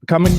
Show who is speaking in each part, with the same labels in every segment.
Speaker 1: coming.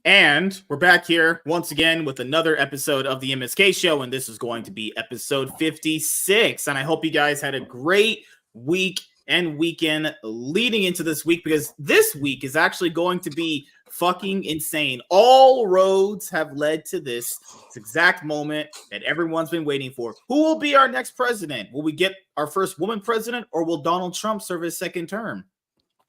Speaker 2: And we're back here once again with another episode of the MSK show, and this is going to be episode 56. And I hope you guys had a great week and weekend leading into this week, because this week is actually going to be fucking insane. All roads have led to this exact moment that everyone's been waiting for. Who will be our next president? Will we get our first woman president, or will Donald Trump serve his second term?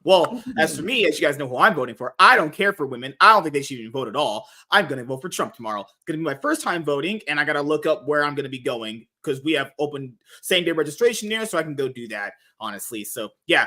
Speaker 2: Well, as for me, as you guys know who I'm voting for, I don't care for women. I don't think they should even vote at all. I'm going to vote for Trump tomorrow. It's going to be my first time voting, and I got to look up where I'm going to be going because we have open same-day registration there, so I can go do that, honestly. So, yeah,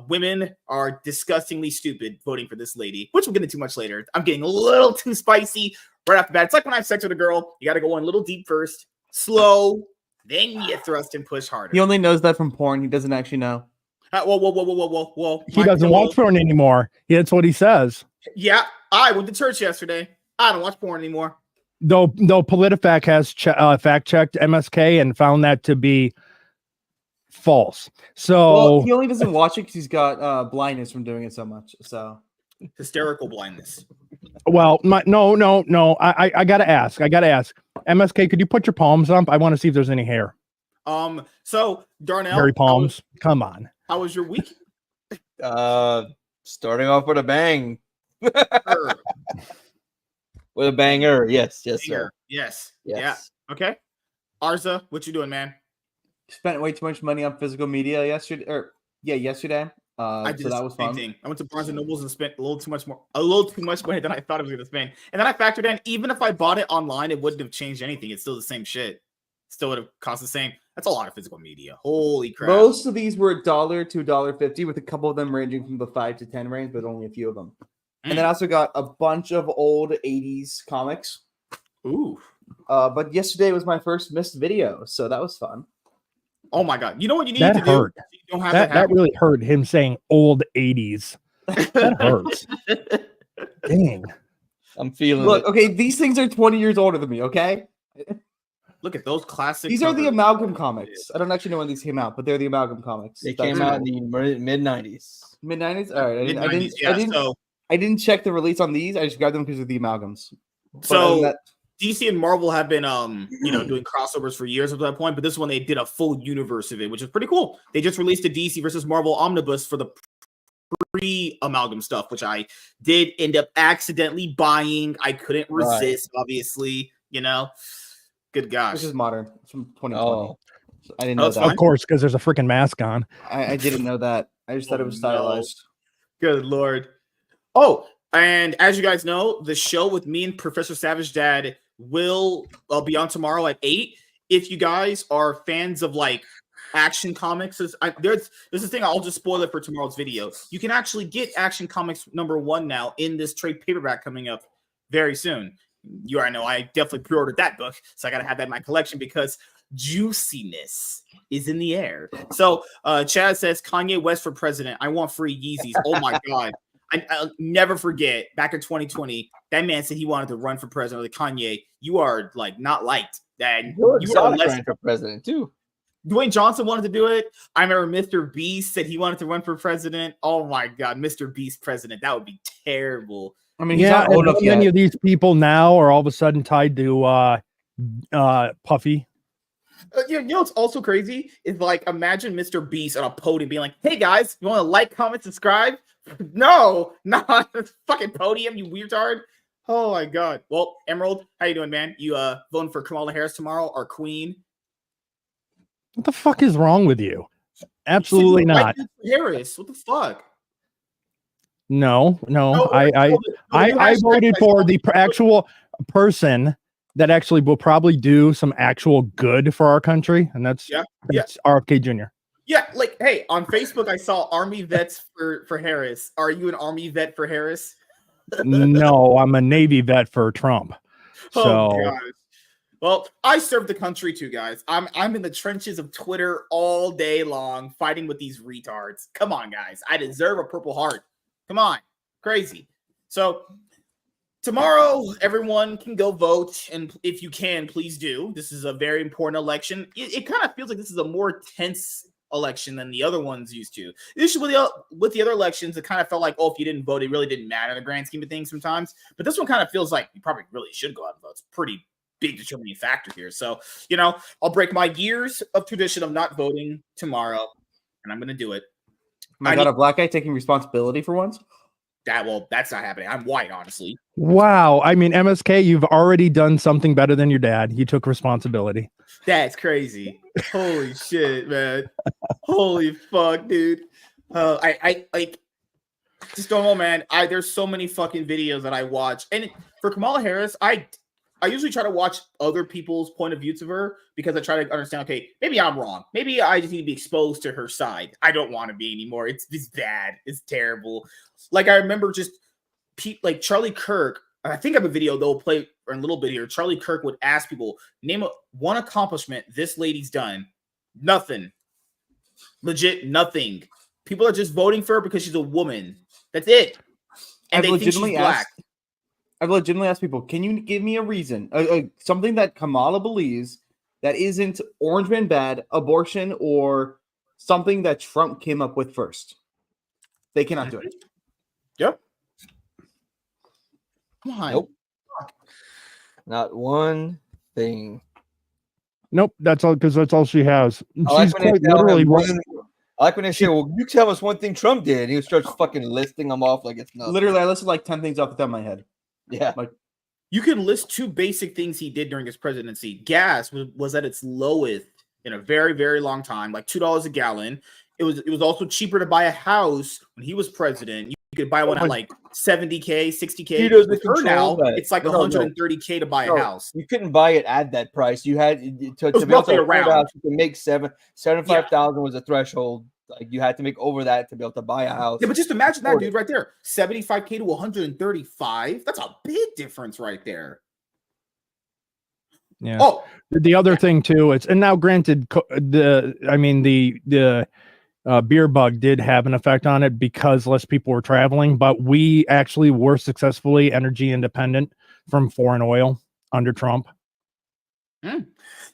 Speaker 2: women are disgustingly stupid voting for this lady, which we'll get into much later. I'm getting a little too spicy right off the bat. It's like when I have sex with a girl. You got to go in a little deep first, slow, then you thrust and push harder.
Speaker 3: He only knows that from porn. He doesn't actually know.
Speaker 2: Whoa.
Speaker 1: He doesn't watch porn anymore. That's what he says.
Speaker 2: Yeah, I went to church yesterday. I don't watch porn anymore.
Speaker 1: Though PolitiFact has fact-checked MSK and found that to be false. So
Speaker 3: he only doesn't watch it because he's got blindness from doing it so much. So
Speaker 2: hysterical blindness.
Speaker 1: Well, no. I gotta ask. MSK, could you put your palms up? I want to see if there's any hair.
Speaker 2: So Darnell,
Speaker 1: hairy palms. Come on.
Speaker 2: How was your week?
Speaker 4: Starting off with a bang. With a banger. Yes, sir.
Speaker 2: Yes. Yeah. Okay. Arza, what you doing, man?
Speaker 3: Spent way too much money on physical media yesterday. I did, so that was fun.
Speaker 2: Thing. I went to Barnes and Nobles and spent a little too much money than I thought I was going to spend. And then I factored in, even if I bought it online, it wouldn't have changed anything. It's still the same shit. Still would have cost the same. That's a lot of physical media. Holy crap.
Speaker 3: Most of these were $1 to $1.50, with a couple of them ranging from the 5 to 10 range, but only a few of them. And then I also got a bunch of old 80s comics.
Speaker 2: Ooh.
Speaker 3: But yesterday was my first missed video, so that was fun.
Speaker 2: Oh my God. You know what you need
Speaker 1: that
Speaker 2: to
Speaker 1: hurt.
Speaker 2: do? You don't have
Speaker 1: that really hurt, him saying old 80s. That hurts. Dang.
Speaker 4: I'm feeling
Speaker 3: Look, okay, these things are 20 years older than me, okay?
Speaker 2: Look at those classic.
Speaker 3: These are the Amalgam comics. I don't actually know when these came out, but they're the Amalgam comics.
Speaker 4: They came out in the mid-90s.
Speaker 3: Mid-90s? All right. I didn't check the release on these. I just got them because of the Amalgams.
Speaker 2: So DC and Marvel have been doing crossovers for years up to that point, but this one they did a full universe of it, which is pretty cool. They just released a DC versus Marvel omnibus for the pre-Amalgam stuff, which I did end up accidentally buying. I couldn't resist, obviously, Good gosh.
Speaker 3: This is modern. It's from 2020.
Speaker 4: Oh.
Speaker 3: So I didn't know that.
Speaker 1: Of course, because there's a freaking mask on.
Speaker 3: I didn't know that. I just thought it was stylized.
Speaker 2: No. Good Lord. Oh, and as you guys know, the show with me and Professor Savage Dad will be on tomorrow at 8. If you guys are fans of Action Comics, there's this thing, I'll just spoil it for tomorrow's video. You can actually get Action Comics #1 now in this trade paperback coming up very soon. You already know I definitely pre-ordered that book, so I gotta have that in my collection because juiciness is in the air. So Chad says Kanye West for president. I want free Yeezys. Oh my God. I'll never forget back in 2020, that man said he wanted to run for president. Kanye, you are not liked. That you are
Speaker 4: running for president too.
Speaker 2: Dwayne Johnson wanted to do it. I remember Mr. Beast said he wanted to run for president. Oh my God, Mr. Beast president. That would be terrible.
Speaker 3: I mean, he's not old enough yet.
Speaker 1: Any of these people now are all of a sudden tied to Puffy.
Speaker 2: You know what's also crazy is imagine Mr. Beast on a podium being like, "Hey guys, you want to like, comment, subscribe?" No, not this fucking podium, you weird. Oh my God. Well, Emerald, how you doing, man? You voting for Kamala Harris tomorrow, our queen?
Speaker 1: What the fuck is wrong with you? Absolutely not.
Speaker 2: Harris, what the fuck?
Speaker 1: No. I voted for the actual person that actually will probably do some actual good for our country, and that's RFK Jr.
Speaker 2: Yeah, hey, on Facebook I saw Army vets for Harris. Are you an Army vet for Harris?
Speaker 1: No, I'm a Navy vet for Trump. So,
Speaker 2: gosh. Well, I serve the country too, guys. I'm in the trenches of Twitter all day long fighting with these retards. Come on, guys. I deserve a Purple Heart. Come on. Crazy. So Tomorrow, everyone can go vote, and if you can, please do. This is a very important election. It kind of feels like this is a more tense election than the other ones used to. Usually with the other elections, it kind of felt like, oh, if you didn't vote, it really didn't matter in the grand scheme of things sometimes. But this one kind of feels like you probably really should go out and vote. It's a pretty big determining factor here. So, I'll break my years of tradition of not voting tomorrow, and I'm going to do it.
Speaker 3: I got a black guy taking responsibility for once.
Speaker 2: That's not happening. I'm white, honestly.
Speaker 1: Wow. I mean, MSK, you've already done something better than your dad. You took responsibility.
Speaker 2: That's crazy. Holy shit, man. Holy fuck, dude. I just don't know, man. There's so many fucking videos that I watch. And for Kamala Harris, I usually try to watch other people's point of views of her because I try to understand, okay, maybe I'm wrong. Maybe I just need to be exposed to her side. I don't want to be anymore. It's bad. It's terrible. Like, I remember just like Charlie Kirk. I think I have a video they'll play in a little bit here. Charlie Kirk would ask people, name one accomplishment this lady's done. Nothing. Legit nothing. People are just voting for her because she's a woman. That's it. And they think she's black.
Speaker 3: I've legitimately asked people, can you give me a reason, something that Kamala believes that isn't Orange Man bad, abortion, or something that Trump came up with first? They cannot do it.
Speaker 2: Yep. Come on.
Speaker 4: Nope. Not one thing.
Speaker 1: Nope. That's all, because that's all she has.
Speaker 4: I
Speaker 1: She's
Speaker 4: like when
Speaker 1: quite
Speaker 4: they tell
Speaker 1: literally.
Speaker 4: him I like when they say, well, you tell us one thing Trump did. And he starts fucking listing them off like it's nothing.
Speaker 3: Literally, I listed like 10 things off the top of my head.
Speaker 4: Yeah.
Speaker 3: Like,
Speaker 2: you can list two basic things he did during his presidency. Gas was at its lowest in a very, very long time, like $2 a gallon. It was also cheaper to buy a house when he was president. You could buy one at like $70K, $60K.
Speaker 4: He doesn't
Speaker 2: With her now,
Speaker 4: control that.
Speaker 2: it's like $130K to buy a house.
Speaker 4: You couldn't buy it at that price. You had to be able to afford a house. You could make $75,000 was a threshold. Like, you had to make over that to be able to buy a house.
Speaker 2: Yeah, but just imagine that, dude, right there. $75K to $135. That's a big difference right there.
Speaker 1: Yeah.
Speaker 2: Oh,
Speaker 1: the other thing too, and now granted, the beer bug did have an effect on it because less people were traveling, but we actually were successfully energy independent from foreign oil under Trump.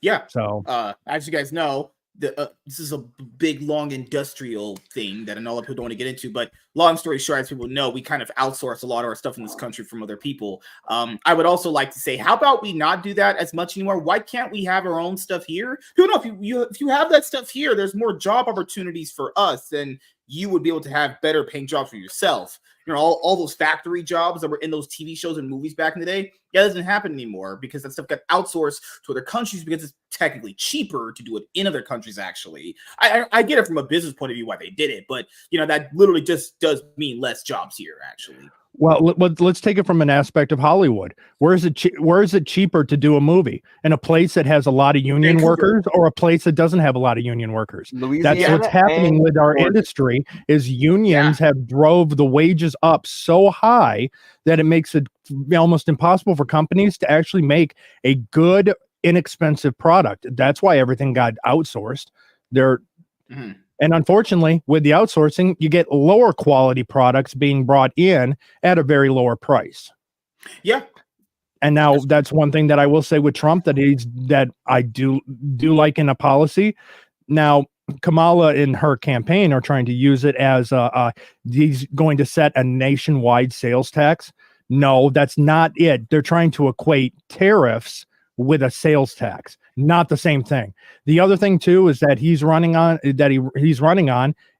Speaker 2: Yeah.
Speaker 1: So,
Speaker 2: as you guys know, this is a big, long industrial thing that I know a lot of people don't want to get into, but long story short, as people know, we kind of outsource a lot of our stuff in this country from other people. I would also like to say, how about we not do that as much anymore? Why can't we have our own stuff here? Who knows, if you have that stuff here, there's more job opportunities for us than you would be able to have better paying jobs for yourself. All those factory jobs that were in those TV shows and movies back in the day, that doesn't happen anymore because that stuff got outsourced to other countries because it's technically cheaper to do it in other countries, actually. I get it from a business point of view why they did it, but, that literally just does mean less jobs here, actually.
Speaker 1: Well, let's take it from an aspect of Hollywood. Where is it cheaper to do a movie? In a place that has a lot of union workers or a place that doesn't have a lot of union workers? That's what's happening with our industry is unions have drove the wages up so high that it makes it almost impossible for companies to actually make a good, inexpensive product. That's why everything got outsourced. And unfortunately, with the outsourcing, you get lower quality products being brought in at a very lower price.
Speaker 2: Yeah.
Speaker 1: And now that's one thing that I will say with Trump that I do like in a policy. Now, Kamala in her campaign are trying to use it as he's going to set a nationwide sales tax. No, that's not it. They're trying to equate tariffs with a sales tax. Not the same thing. The other thing too is that he's running on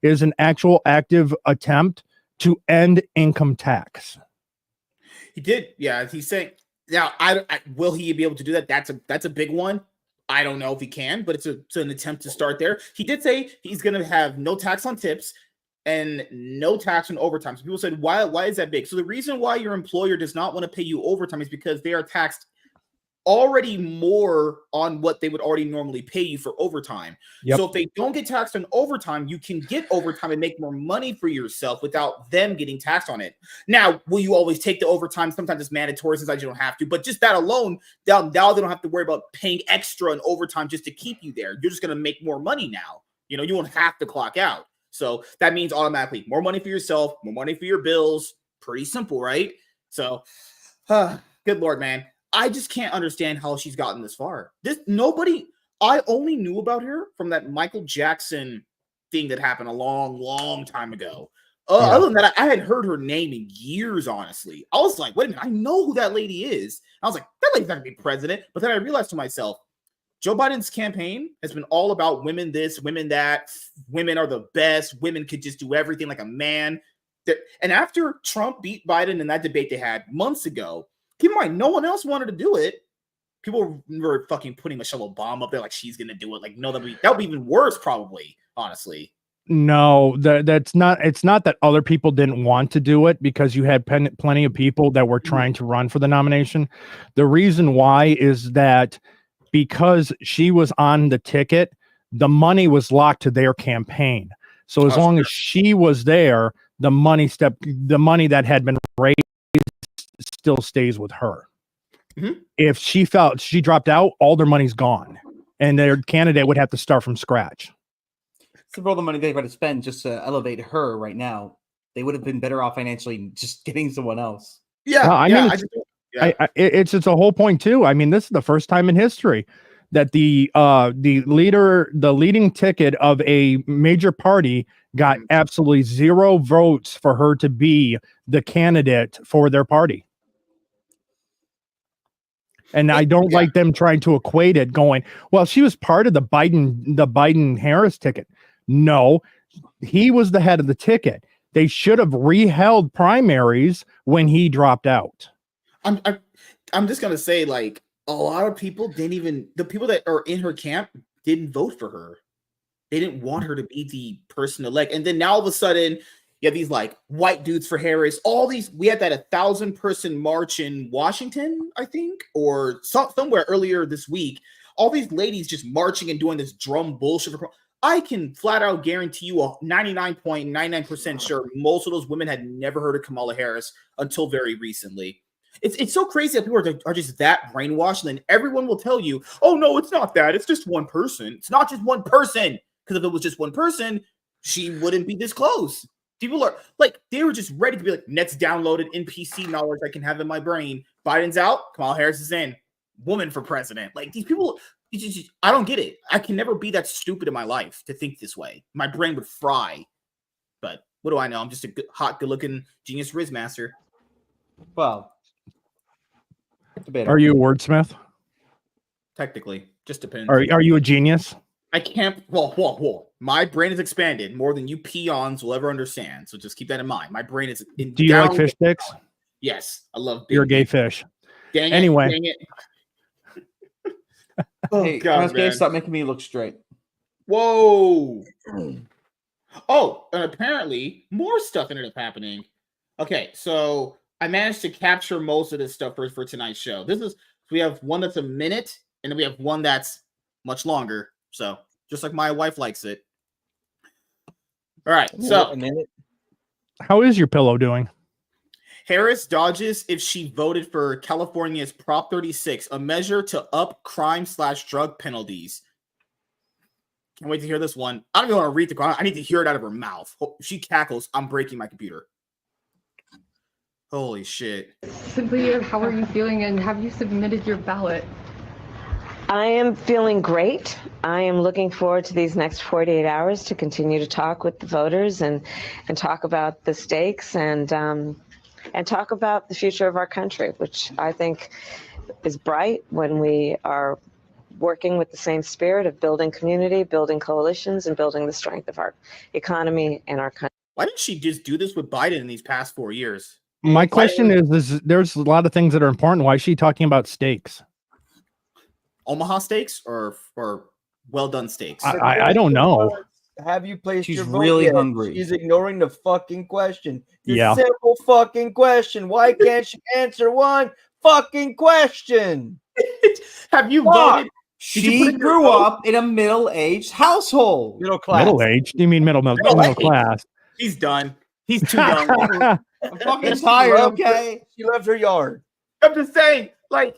Speaker 1: is an actual active attempt to end income tax.
Speaker 2: He did, yeah. He's saying now, will he be able to do that? That's a big one. I don't know if he can, but it's an attempt to start there. He did say he's going to have no tax on tips and no tax on overtime. So people said, why is that big? So the reason why your employer does not want to pay you overtime is because they are taxed already more on what they would already normally pay you for overtime. Yep. So if they don't get taxed on overtime, you can get overtime and make more money for yourself without them getting taxed on it. Now, will you always take the overtime? Sometimes it's mandatory, sometimes you don't have to, but just that alone, now they don't have to worry about paying extra on overtime just to keep you there. You're just going to make more money now. You won't have to clock out. So that means automatically more money for yourself, more money for your bills. Pretty simple, right? So Good Lord, man. I just can't understand how she's gotten this far. I only knew about her from that Michael Jackson thing that happened a long, long time ago. Other than that, I had heard her name in years, honestly. I was like, wait a minute, I know who that lady is. I was like, that lady's not going to be president. But then I realized to myself, Joe Biden's campaign has been all about women this, women that, women are the best, women could just do everything like a man. And after Trump beat Biden in that debate they had months ago, keep in mind, no one else wanted to do it. People were fucking putting Michelle Obama up there like she's going to do it. Like, no, that would be even worse, probably, honestly.
Speaker 1: No, that's not. It's not that other people didn't want to do it, because you had plenty of people that were trying to run for the nomination. The reason why is that because she was on the ticket, the money was locked to their campaign. So as long as she was there, the money that had been raised still stays with her. Mm-hmm. If she dropped out, all their money's gone, and their candidate would have to start from scratch.
Speaker 3: So for all the money they've got to spend just to elevate her right now, they would have been better off financially just getting someone else.
Speaker 2: Yeah,
Speaker 1: I mean, it's a whole point too. I mean, this is the first time in history that the leading ticket of a major party got absolutely 0 votes for her to be the candidate for their party. And I don't like them trying to equate it, going, well, she was part of the Biden-Harris ticket. No, he was the head of the ticket. They should have reheld primaries when he dropped out.
Speaker 2: I'm just gonna say, like, a lot of people the people that are in her camp didn't vote for her. They didn't want her to be the person elect. And then now all of a sudden, you have these like white dudes for Harris. We had that 1,000-person march in Washington, I think, or somewhere earlier this week. All these ladies just marching and doing this drum bullshit. I can flat out guarantee you 99.99% sure most of those women had never heard of Kamala Harris until very recently. It's so crazy that people are just that brainwashed, and then everyone will tell you, oh, no, it's not that. It's just one person. It's not just one person, because if it was just one person, she wouldn't be this close. People are like, they were just ready to be like, next downloaded NPC knowledge I can have in my brain. Biden's out, Kamala Harris is in. Woman for president. Like, these people, I don't get it. I can never be that stupid in my life to think this way. My brain would fry. But what do I know? I'm just a hot, good-looking genius Riz master.
Speaker 3: Well,
Speaker 1: are you a wordsmith?
Speaker 2: Technically, just depends.
Speaker 1: Are you a genius?
Speaker 2: I can't. Whoa. My brain is expanded more than you peons will ever understand. So just keep that in mind. My brain is.
Speaker 1: Do you like fish sticks?
Speaker 2: Yes, I love.
Speaker 1: You're a gay fish.
Speaker 2: Dang
Speaker 1: anyway.
Speaker 2: It.
Speaker 3: Hey, God, MSK, stop making me look straight.
Speaker 2: Whoa. Oh, and apparently more stuff ended up happening. Okay, so I managed to capture most of this stuff for tonight's show. We have one that's a minute, and then we have one that's much longer. So just like my wife likes it. All right, so
Speaker 4: a minute.
Speaker 1: How is your pillow doing?
Speaker 2: Harris dodges if she voted for California's Prop 36, a measure to up crime/drug penalties. Can't wait to hear this one. I don't even want to read the crime. I need to hear it out of her mouth. If she cackles, I'm breaking my computer. Holy shit.
Speaker 5: Simply, how are you feeling, and have you submitted your ballot?
Speaker 6: I am feeling great. I am looking forward to these next 48 hours to continue to talk with the voters and talk about the stakes and talk about the future of our country, which I think is bright when we are working with the same spirit of building community, building coalitions, and building the strength of our economy and our country.
Speaker 2: Why didn't she just do this with Biden in these past 4 years?
Speaker 1: My question is there's a lot of things that are important. Why is she talking about steaks?
Speaker 2: Omaha steaks or well done steaks?
Speaker 1: I don't know.
Speaker 4: Have you placed
Speaker 3: She's
Speaker 4: your vote
Speaker 3: really
Speaker 4: yet?
Speaker 3: hungry.
Speaker 4: She's ignoring the fucking question.
Speaker 1: Yeah.
Speaker 4: Simple fucking question. Why can't she answer one fucking question?
Speaker 2: Have you voted?
Speaker 3: She grew up in a middle-aged household.
Speaker 4: Middle class.
Speaker 1: Middle-aged? Do you mean middle class?
Speaker 2: He's done. He's too young.
Speaker 3: I'm fucking tired, okay?
Speaker 4: She left her yard.
Speaker 2: I'm just saying, like,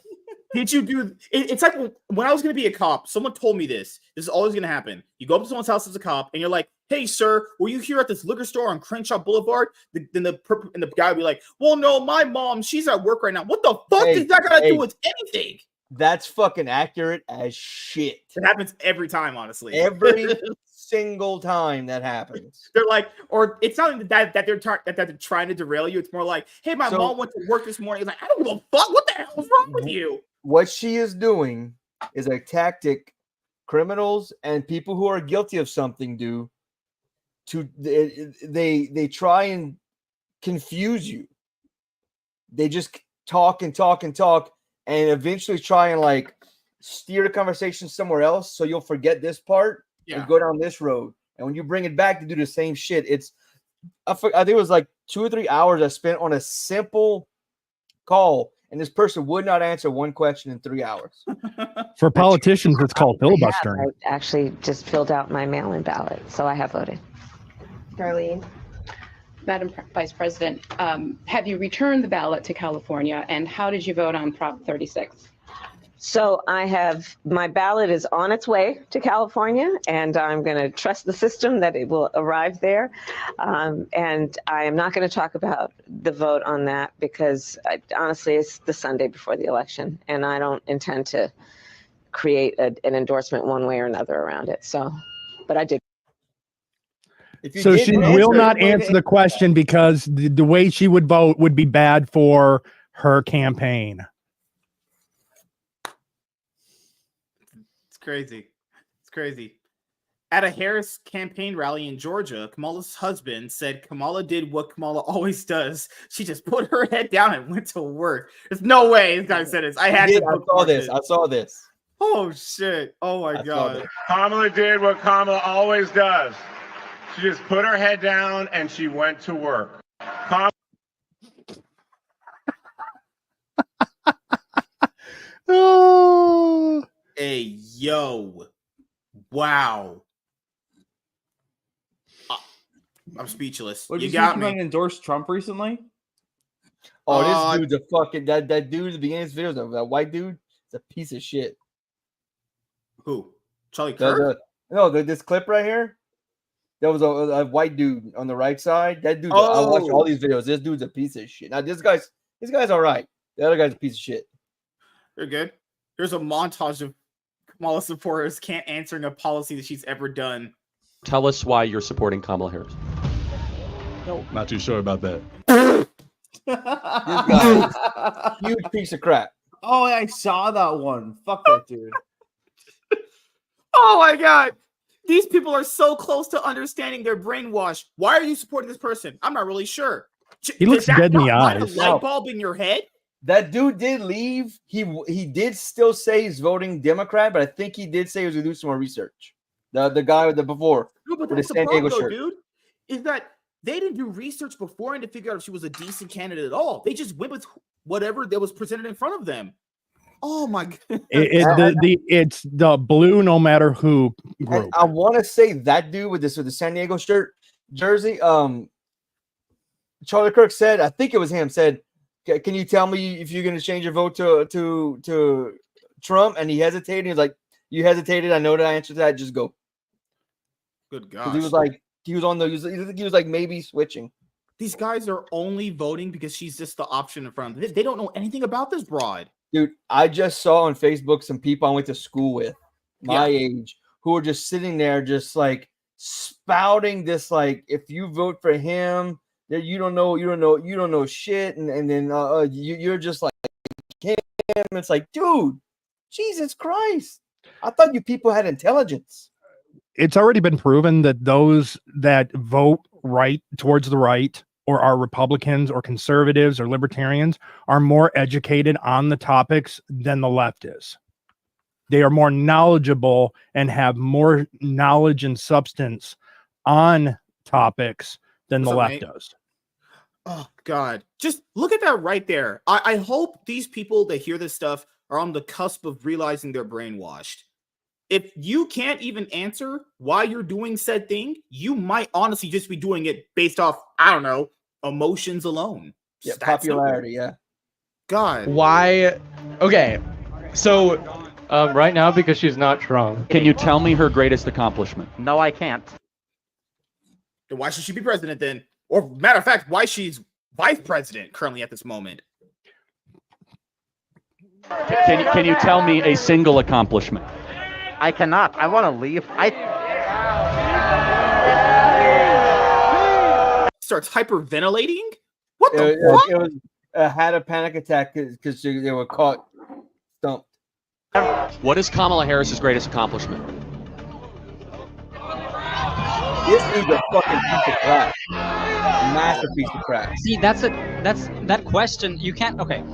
Speaker 2: Did you do it's like when I was going to be a cop, someone told me this. This is always going to happen. You go up to someone's house as a cop and you're like, "Hey, sir, were you here at this liquor store on Crenshaw Boulevard?" Then the guy would be like, "Well, no, my mom, she's at work right now." What the fuck does that got to do with anything?
Speaker 4: That's fucking accurate as shit.
Speaker 2: It happens every time, honestly.
Speaker 4: Every single time that happens.
Speaker 2: They're like, or it's not that they're trying to derail you. It's more like, "Hey, my mom went to work this morning." It's like, I don't give a fuck. What the hell is wrong with you?
Speaker 4: What she is doing is a tactic criminals and people who are guilty of something do. They try and confuse you. They just talk and talk and talk, and eventually try and like steer the conversation somewhere else, so you'll forget this part and go down this road. And when you bring it back to do the same shit, I think it was like 2 or 3 hours I spent on a simple call, and this person would not answer one question in 3 hours.
Speaker 1: For politicians, it's called filibustering.
Speaker 6: I actually just filled out my mail-in ballot, so I have voted.
Speaker 7: Darlene. Madam Vice President, have you returned the ballot to California, and how did you vote on Prop 36?
Speaker 6: So my ballot is on its way to California, and I'm going to trust the system that it will arrive there. And I am not going to talk about the vote on that because honestly, it's the Sunday before the election, and I don't intend to create an endorsement one way or another around it. So, but I did.
Speaker 1: So she will not answer the question because the way she would vote would be bad for her campaign.
Speaker 2: Crazy. It's crazy. At a Harris campaign rally in Georgia, Kamala's husband said Kamala did what Kamala always does. She just put her head down and went to work. There's no way this guy said this. I
Speaker 4: saw this.
Speaker 2: Oh, shit. Oh, my God.
Speaker 8: Kamala did what Kamala always does. She just put her head down and she went to work.
Speaker 1: Oh.
Speaker 2: Hey, yo. Wow. I'm speechless.
Speaker 3: You got me. Endorsed Trump recently?
Speaker 4: Oh, this dude's a fucking that dude at the beginning of this video, that white dude, is a piece of shit.
Speaker 2: Who? Charlie Kirk?
Speaker 4: This clip right here. There was a white dude on the right side. That dude, I watched all these videos. This dude's a piece of shit. Now this guy's all right. The other guy's a piece of shit.
Speaker 2: You're good. Here's a montage of Kamala supporters can't answering a policy that she's ever done.
Speaker 9: Tell us why you're supporting Kamala Harris.
Speaker 10: No, not too sure about that.
Speaker 4: This guy, huge piece of crap.
Speaker 3: Oh, I saw that one. Fuck that dude.
Speaker 2: Oh my God. These people are so close to understanding their brainwash. Why are you supporting this person? I'm not really sure.
Speaker 1: He looks dead in the eyes.
Speaker 2: A light bulb in your head?
Speaker 4: That dude did leave. He did still say he's voting Democrat, but I think he did say he was going to do some more research. The guy with the before.
Speaker 2: No, but that's the problem, though, dude. Is that they didn't do research beforehand to figure out if she was a decent candidate at all. They just went with whatever that was presented in front of them. Oh my God!
Speaker 1: It's the blue, no matter who group.
Speaker 4: I want to say that dude with the San Diego jersey. Charlie Kirk said, I think it was him. Said, "Can you tell me if you're going to change your vote to Trump?" And he hesitated. He was like, "You hesitated. I know the answer to that. Just go."
Speaker 2: Good God!
Speaker 4: He was like, he was like maybe switching.
Speaker 2: These guys are only voting because she's just the option in front of them. They don't know anything about this broad.
Speaker 4: Dude, I just saw on Facebook some people I went to school with, my age, who are just sitting there just like spouting this, like, if you vote for him, you don't know shit, and then you're just like him. It's like, dude, Jesus Christ. I thought you people had intelligence.
Speaker 1: It's already been proven that those that vote right towards the right or are Republicans or conservatives or libertarians are more educated on the topics than the left is. They are more knowledgeable and have more knowledge and substance on topics than the left does.
Speaker 2: Oh, God. Just look at that right there. I hope these people that hear this stuff are on the cusp of realizing they're brainwashed. If you can't even answer why you're doing said thing, you might honestly just be doing it based off, I don't know, emotions alone.
Speaker 4: Yeah, popularity, yeah.
Speaker 2: God.
Speaker 11: Why? Okay. So, right now, because she's not Trump.
Speaker 9: Can you tell me her greatest accomplishment?
Speaker 12: No, I can't.
Speaker 2: Then why should she be president then? Or matter of fact, why she's vice president currently at this moment?
Speaker 9: Can you tell me a single accomplishment?
Speaker 12: I cannot. I want to leave.
Speaker 2: Starts hyperventilating? What the
Speaker 4: It was had a panic attack because they were caught stumped.
Speaker 9: What is Kamala Harris's greatest accomplishment?
Speaker 4: This is a fucking piece of crap. Massive piece of crap.
Speaker 13: See, that's that question. You can't. Okay.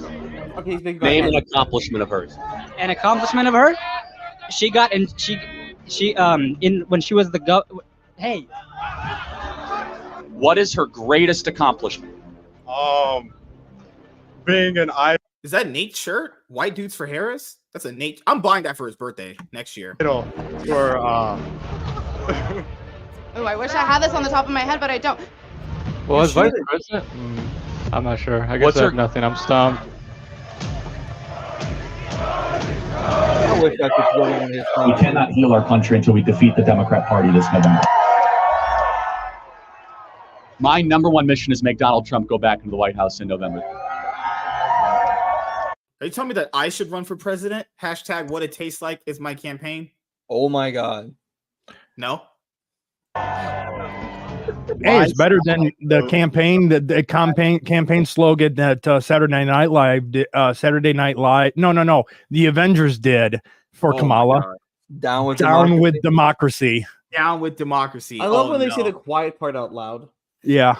Speaker 4: Okay,
Speaker 9: Name an accomplishment of hers.
Speaker 13: An accomplishment of her? She got in. She in when she was the Hey.
Speaker 9: What is her greatest accomplishment?
Speaker 10: Being an idol.
Speaker 2: Is that Nate's shirt? White Dudes for Harris? That's a Nate. I'm buying that for his birthday next year.
Speaker 10: For
Speaker 14: Oh, I wish I had this on the top of my head, but I don't.
Speaker 11: Well, as vice president, I'm not sure. I guess I have nothing. I'm stumped.
Speaker 4: I wish I could throw in his
Speaker 15: We cannot heal our country until we defeat the Democrat Party this November.
Speaker 9: My number one mission is make Donald Trump go back into the White House in November.
Speaker 2: Are you telling me that I should run for president? Hashtag what it tastes like is my campaign.
Speaker 4: Oh my God.
Speaker 2: No.
Speaker 1: Hey, it's better than the campaign campaign slogan that Saturday Night Live. No. The Avengers did for Kamala.
Speaker 4: Down with
Speaker 1: democracy.
Speaker 2: Down with democracy.
Speaker 3: I love when they say the quiet part out loud.
Speaker 1: Yeah.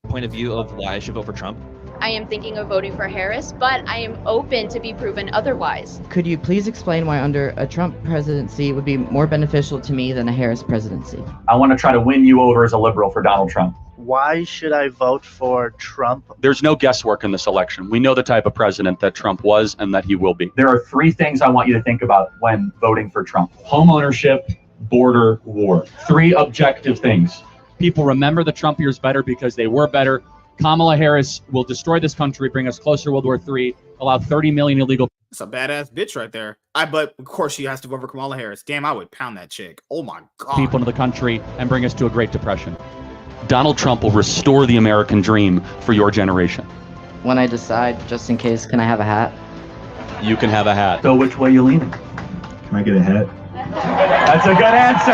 Speaker 16: Point of view of why I should vote for Trump.
Speaker 17: I am thinking of voting for Harris, but I am open to be proven otherwise.
Speaker 18: Could you please explain why under a Trump presidency would be more beneficial to me than a Harris presidency?
Speaker 15: I want to try to win you over as a liberal for Donald Trump.
Speaker 19: Why should I vote for Trump?
Speaker 9: There's no guesswork in this election. We know the type of president that Trump was and that he will be.
Speaker 15: There are three things I want you to think about when voting for Trump. Home ownership, border, war. Three objective things.
Speaker 9: People remember the Trump years better because they were better. Kamala Harris will destroy this country, bring us closer to World War III, allow 30 million illegal.
Speaker 2: That's a badass bitch right there. But of course she has to vote for Kamala Harris. Damn, I would pound that chick. Oh my God.
Speaker 9: people into the country and bring us to a Great Depression. Donald Trump will restore the American dream for your generation.
Speaker 18: When I decide, just in case, can I have a hat?
Speaker 9: You can have a hat.
Speaker 15: So which way are you leaning? Can I get a hat? That's a good answer.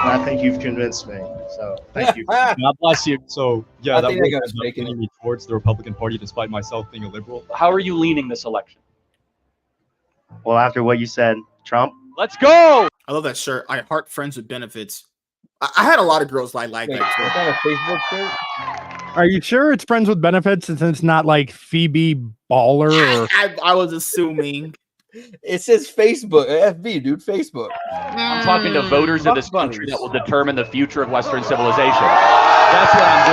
Speaker 19: I think you've convinced me. So thank you.
Speaker 10: God bless you. So yeah, that
Speaker 4: was
Speaker 10: leaning me towards the Republican Party, despite myself being a liberal.
Speaker 9: How are you leaning this election?
Speaker 19: Well, after what you said, Trump.
Speaker 9: Let's go.
Speaker 2: I love that shirt. I heart friends with benefits. I had a lot of girls like that.
Speaker 4: Is that a Facebook shirt?
Speaker 1: Are you sure it's friends with benefits since it's not like Phoebe Baller? Or...
Speaker 2: I was assuming.
Speaker 4: It says Facebook, FB, dude, Facebook.
Speaker 9: I'm talking to voters of this country that will determine the future of Western civilization. That's what I'm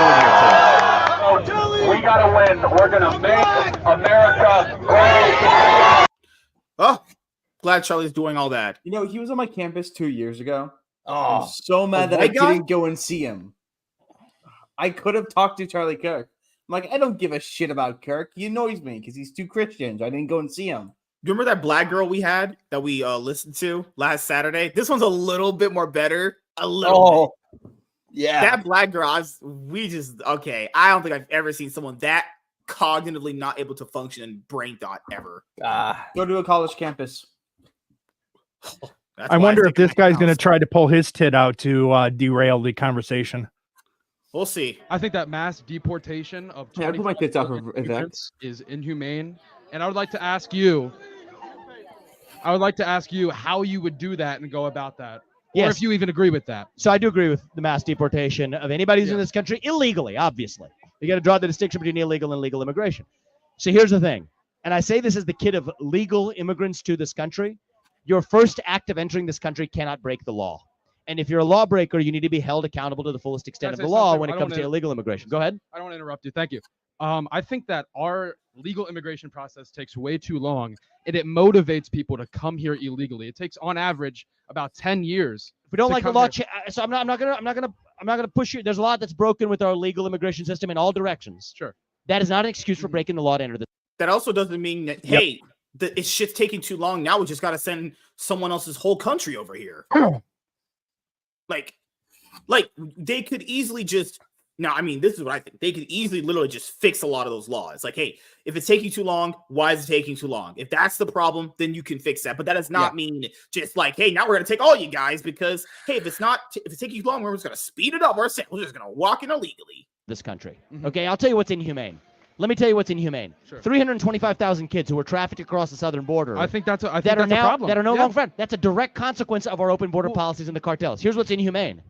Speaker 9: doing here today.
Speaker 15: We gotta win. We're gonna make America great.
Speaker 2: Oh, glad Charlie's doing all that.
Speaker 3: You know, he was on my campus 2 years ago.
Speaker 2: Oh,
Speaker 3: I'm so mad that I didn't go and see him. I could have talked to Charlie Kirk. I'm like, I don't give a shit about Kirk. He annoys me because he's too Christian. I didn't go and see him.
Speaker 2: Do you remember that black girl we had that we listened to last Saturday? This one's a little bit more better. A little bit.
Speaker 4: Yeah.
Speaker 2: That black girl, I don't think I've ever seen someone that cognitively not able to function and brain thought ever.
Speaker 3: Go to a college campus.
Speaker 1: I wonder if this guy's going to try to pull his tit out to derail the conversation.
Speaker 2: We'll see.
Speaker 11: I think that mass deportation of
Speaker 3: I put my tits out for events
Speaker 11: is inhumane, and I would like to ask you how you would do that and go about that, or if you even agree with that.
Speaker 20: So I do agree with the mass deportation of anybody who's in this country illegally. Obviously, you got to draw the distinction between illegal and legal immigration. So here's the thing, and I say this as the kid of legal immigrants to this country. Your first act of entering this country cannot break the law. And if you're a lawbreaker, you need to be held accountable to the fullest extent of the law when it comes to illegal immigration. Go ahead.
Speaker 11: I don't want to interrupt you. Thank you. I think that our legal immigration process takes way too long, and it motivates people to come here illegally. It takes, on average, about 10 years.
Speaker 20: If we don't like the law, so I'm not gonna push you. There's a lot that's broken with our legal immigration system in all directions.
Speaker 11: Sure.
Speaker 20: That is not an excuse for breaking the law to enter the.
Speaker 2: That also doesn't mean that, hey, it's shit's taking too long. Now we just got to send someone else's whole country over here. like they could easily just. Now, I mean, this is what I think. They could easily literally just fix a lot of those laws. Like, hey, if it's taking too long, why is it taking too long? If that's the problem, then you can fix that. But that does not mean just like, hey, now we're going to take all you guys because, hey, if it's taking too long, we're just going to speed it up. We're just going to walk in illegally.
Speaker 20: This country. Okay, I'll tell you what's inhumane. Let me tell you what's inhumane.
Speaker 11: Sure.
Speaker 20: 325,000 kids who were trafficked across the southern border.
Speaker 11: I think that's a
Speaker 20: problem. That are no
Speaker 11: Yeah.
Speaker 20: longer friends. That's a direct consequence of our open border policies and the cartels. Here's what's inhumane.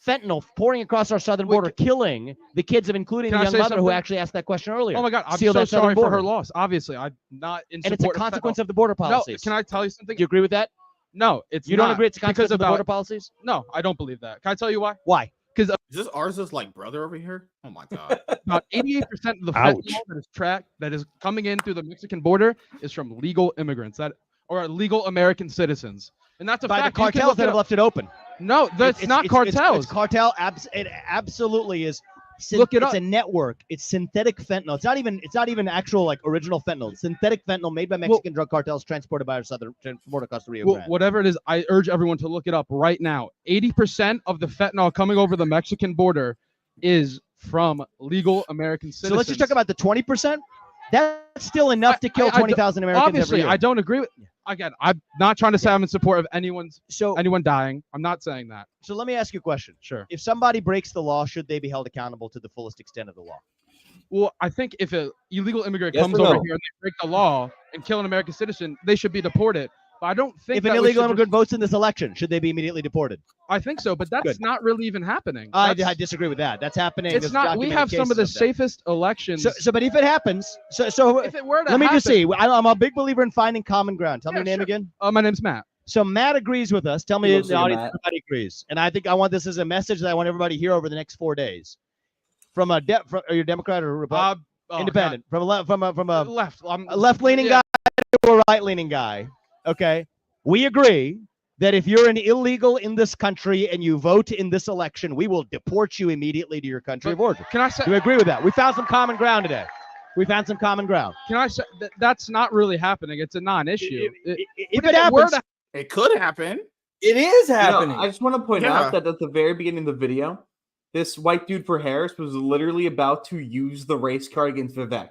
Speaker 20: Fentanyl pouring across our southern border, killing the kids of including the
Speaker 11: Can I
Speaker 20: young
Speaker 11: say
Speaker 20: mother who
Speaker 11: something?
Speaker 20: actually asked that question earlier.
Speaker 11: Oh my God, I'm
Speaker 20: Seal
Speaker 11: so
Speaker 20: that southern
Speaker 11: sorry for her
Speaker 20: border.
Speaker 11: loss. Obviously, I'm not in
Speaker 20: And it's a
Speaker 11: support of
Speaker 20: consequence
Speaker 11: fentanyl.
Speaker 20: of the border policies.
Speaker 11: No, can I tell you something?
Speaker 20: Do you agree with that?
Speaker 11: No, it's
Speaker 20: You
Speaker 11: not.
Speaker 20: don't agree it's a consequence
Speaker 11: because
Speaker 20: of the border policies?
Speaker 11: No, I don't believe that. Can I tell you why?
Speaker 20: Why?
Speaker 11: Because
Speaker 2: Is this ours like brother over here? Oh my God.
Speaker 11: about 88% of the
Speaker 1: Ouch.
Speaker 11: fentanyl that is coming in through the Mexican border is from legal immigrants or legal American citizens. And that's a
Speaker 20: By the
Speaker 11: fact. You can
Speaker 20: cartels
Speaker 11: look
Speaker 20: that
Speaker 11: it
Speaker 20: have
Speaker 11: up.
Speaker 20: left it open.
Speaker 11: No, that's not cartels.
Speaker 20: It's cartel. It absolutely is.
Speaker 11: Look it
Speaker 20: it's
Speaker 11: up.
Speaker 20: a network. It's synthetic fentanyl. It's not even actual like original fentanyl. It's synthetic fentanyl made by Mexican drug cartels transported by our southern border across the Rio Grande.
Speaker 11: Whatever it is, I urge everyone to look it up right now. 80% of the fentanyl coming over the Mexican border is from legal American citizens.
Speaker 20: So let's just talk about the 20%. That's still enough to kill 20,000 Americans
Speaker 11: obviously,
Speaker 20: every year.
Speaker 11: I don't agree with. Again, I'm not trying to say I'm in support of anyone dying. I'm not saying that.
Speaker 20: So let me ask you a question.
Speaker 11: Sure.
Speaker 20: If somebody breaks the law, should they be held accountable to the fullest extent of the law?
Speaker 11: Well, I think if an illegal immigrant
Speaker 20: Yes
Speaker 11: comes
Speaker 20: or
Speaker 11: over
Speaker 20: no?
Speaker 11: here and they break the law and kill an American citizen, they should be deported. But I don't think
Speaker 20: If an
Speaker 11: that we
Speaker 20: illegal
Speaker 11: should
Speaker 20: immigrant votes in this election, should they be immediately deported?
Speaker 11: I think so, but that's
Speaker 20: Good.
Speaker 11: not really even happening.
Speaker 20: I
Speaker 11: That's-
Speaker 20: disagree with that. That's happening.
Speaker 11: It's
Speaker 20: There's
Speaker 11: not. We
Speaker 20: documented
Speaker 11: have some of the
Speaker 20: cases that.
Speaker 11: safest elections.
Speaker 20: But if it happens, so
Speaker 11: if it were to
Speaker 20: let me just
Speaker 11: happen-
Speaker 20: see. I'm a big believer in finding common ground. Tell me
Speaker 11: Yeah,
Speaker 20: your name
Speaker 11: sure.
Speaker 20: again.
Speaker 11: My name's Matt.
Speaker 20: So Matt agrees with us. Tell
Speaker 3: He
Speaker 20: me
Speaker 3: looks
Speaker 20: the
Speaker 3: like a
Speaker 20: audience.
Speaker 3: Matt.
Speaker 20: Everybody agrees, and I think I want this as a message that I want everybody to hear over the next 4 days. From a are you a Democrat or a Republican? Independent. From a
Speaker 11: left.
Speaker 20: A left-leaning guy to a right-leaning guy. Okay, we agree that if you're an illegal in this country and you vote in this election, we will deport you immediately to your country of origin.
Speaker 11: Can I say?
Speaker 20: Do we agree with that? We found some common ground today. We found some common ground.
Speaker 11: Can I say that's not really happening? It's a non-issue.
Speaker 20: If it happens,
Speaker 2: it could happen.
Speaker 4: It is
Speaker 3: You know,
Speaker 4: happening.
Speaker 3: I just want to point
Speaker 2: Yeah.
Speaker 3: out that at the very beginning of the video, this white dude for Harris was literally about to use the race card against Vivek.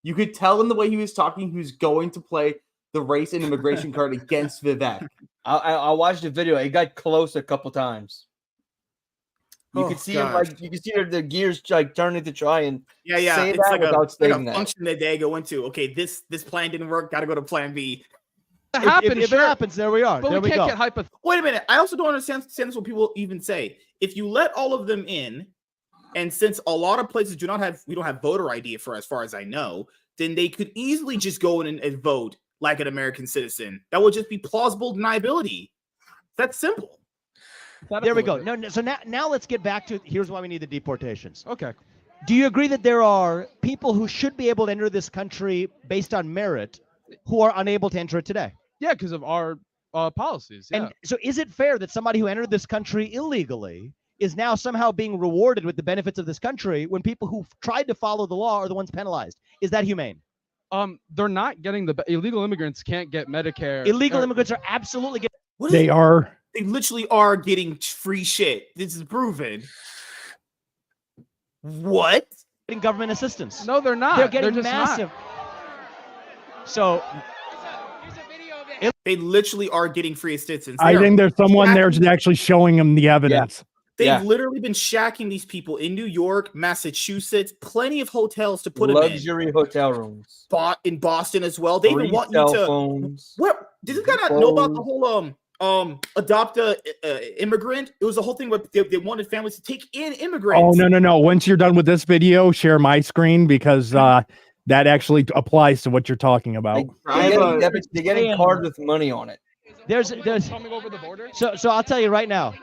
Speaker 3: You could tell in the way he was talking, he was going to play the race and immigration card against Vivek.
Speaker 4: I watched the video. It got close a couple times. You
Speaker 2: Oh,
Speaker 4: could see
Speaker 2: God.
Speaker 4: him like you can see the gears like turning to try and
Speaker 2: Yeah.
Speaker 4: say
Speaker 2: It's
Speaker 4: that
Speaker 2: like
Speaker 4: without
Speaker 2: a
Speaker 4: saying that.
Speaker 2: function that they go into. Okay, this plan didn't work. Got to go to plan B.
Speaker 20: if it happens, there we are.
Speaker 11: But
Speaker 20: there
Speaker 11: we
Speaker 20: we
Speaker 11: can't
Speaker 20: go.
Speaker 11: get hypothetical.
Speaker 2: Wait a minute. I also don't understand what people even say. If you let all of them in, and since a lot of places we don't have voter ID as far as I know, then they could easily just go in and vote like an American citizen. That would just be plausible deniability. That's simple.
Speaker 20: There we go. No, so now let's get back to here's why we need the deportations.
Speaker 11: Okay.
Speaker 20: Do you agree that there are people who should be able to enter this country based on merit who are unable to enter it today?
Speaker 11: Yeah, because of our policies. Yeah.
Speaker 20: And so is it fair that somebody who entered this country illegally is now somehow being rewarded with the benefits of this country when people who tried to follow the law are the ones penalized? Is that humane?
Speaker 11: They're not getting illegal immigrants can't get Medicare.
Speaker 20: Illegal immigrants are absolutely getting.
Speaker 1: They are.
Speaker 2: They literally are getting free shit. This is proven. What?
Speaker 20: Getting government assistance.
Speaker 11: No, they're not.
Speaker 20: They're getting
Speaker 11: just
Speaker 20: massive.
Speaker 11: Not.
Speaker 20: So
Speaker 2: they literally are getting free assistance.
Speaker 1: I think there's someone there actually showing them the evidence.
Speaker 2: They've literally been shacking these people in New York, Massachusetts, plenty of hotels to put them in.
Speaker 4: Luxury hotel rooms.
Speaker 2: In Boston as well. They even want you
Speaker 4: cell
Speaker 2: to.
Speaker 4: phones.
Speaker 2: What did this guy not know about the whole adopt a immigrant? It was a whole thing where they wanted families to take in immigrants.
Speaker 1: Oh no! Once you're done with this video, share my screen because that actually applies to what you're talking about.
Speaker 4: They're getting cards with money on it.
Speaker 20: There's
Speaker 11: coming over the border.
Speaker 20: So I'll tell you right now.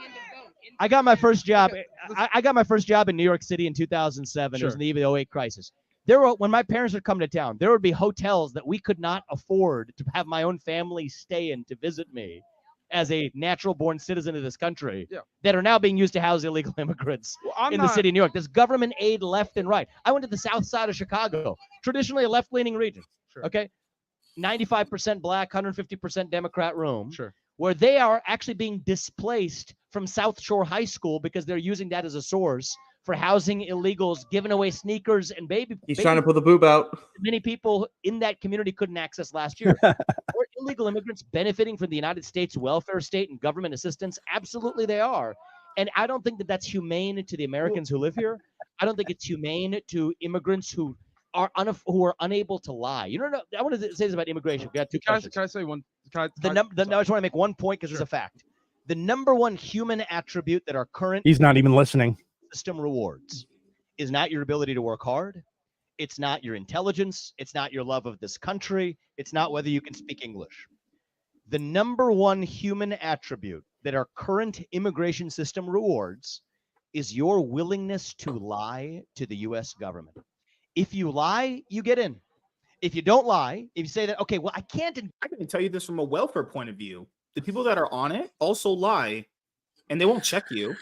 Speaker 20: I got my first job. I got my first job in New York City in 2007. It was in the 2008 crisis. When my parents would come to town, there would be hotels that we could not afford to have my own family stay in to visit me as a natural-born citizen of this country that are now being used to house illegal immigrants in the city of New York. There's government aid left and right. I went to the south side of Chicago, traditionally a left-leaning region. Okay. 95% black, 150% Democrat room,
Speaker 11: Sure.
Speaker 20: where they are actually being displaced from South Shore High School because they're using that as a source for housing illegals, giving away sneakers and baby.
Speaker 3: He's trying to put the boob out.
Speaker 20: Many people in that community couldn't access last year. Are illegal immigrants benefiting from the United States welfare state and government assistance? Absolutely, they are. And I don't think that that's humane to the Americans who live here. I don't think it's humane to immigrants who are unable to lie. You know, I want to say this about immigration. We got two questions.
Speaker 11: Can I say one?
Speaker 20: I just want to make one point because it's a fact. The number one human attribute that our current
Speaker 1: He's not even listening.
Speaker 20: system rewards is not your ability to work hard. It's not your intelligence. It's not your love of this country. It's not whether you can speak English. The number one human attribute that our current immigration system rewards is your willingness to lie to the U.S. government. If you lie, you get in. If you don't lie, if you say that, okay, well, I can't.
Speaker 2: I can tell you this from a welfare point of view. The people that are on it also lie, and they won't check you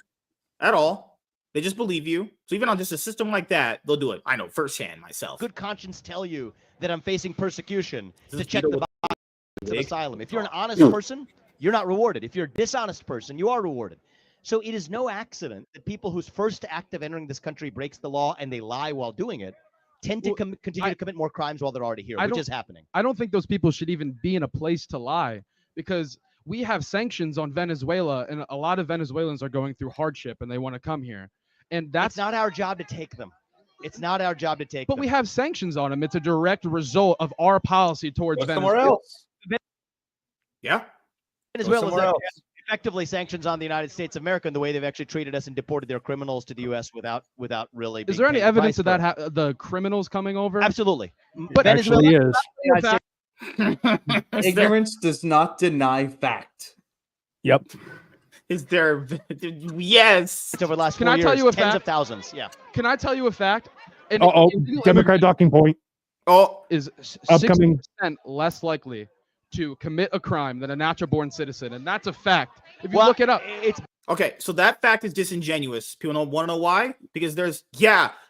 Speaker 2: at all. They just believe you. So even on just a system like that, they'll do it. I know firsthand myself.
Speaker 20: Good conscience tell you that I'm facing persecution to check the box of asylum. If you're an honest person, you're not rewarded. If you're a dishonest person, you are rewarded. So it is no accident that people whose first act of entering this country breaks the law and they lie while doing it tend to continue to commit more crimes while they're already here, which is happening.
Speaker 11: I don't think those people should even be in a place to lie, because we have sanctions on Venezuela, and a lot of Venezuelans are going through hardship and they want to come here. And that's
Speaker 20: not our job to take them. It's not our job to take
Speaker 11: them. But we have sanctions on them. It's a direct result of our policy towards
Speaker 3: somewhere
Speaker 11: Venezuela.
Speaker 3: else.
Speaker 2: Yeah.
Speaker 20: Venezuela is effectively sanctions on the United States of America in the way they've actually treated us and deported their criminals to the U.S. without really.
Speaker 11: Is there any evidence of that? The criminals coming over?
Speaker 20: Absolutely.
Speaker 11: But
Speaker 1: actually is.
Speaker 3: Ignorance does not deny fact.
Speaker 1: Yep.
Speaker 2: Is there? Yes.
Speaker 20: Over the last 4
Speaker 11: Can I
Speaker 20: years,
Speaker 11: tell you a
Speaker 20: tens
Speaker 11: fact?
Speaker 20: of thousands. Yeah.
Speaker 11: Can I tell you a fact?
Speaker 1: Democrat talking point.
Speaker 11: Is
Speaker 1: Upcoming.
Speaker 11: 60% less likely to commit a crime than a natural-born citizen, and that's a fact. If you
Speaker 2: Well,
Speaker 11: look it up,
Speaker 20: it's
Speaker 2: okay. So that fact is disingenuous. People want to know why? Because there's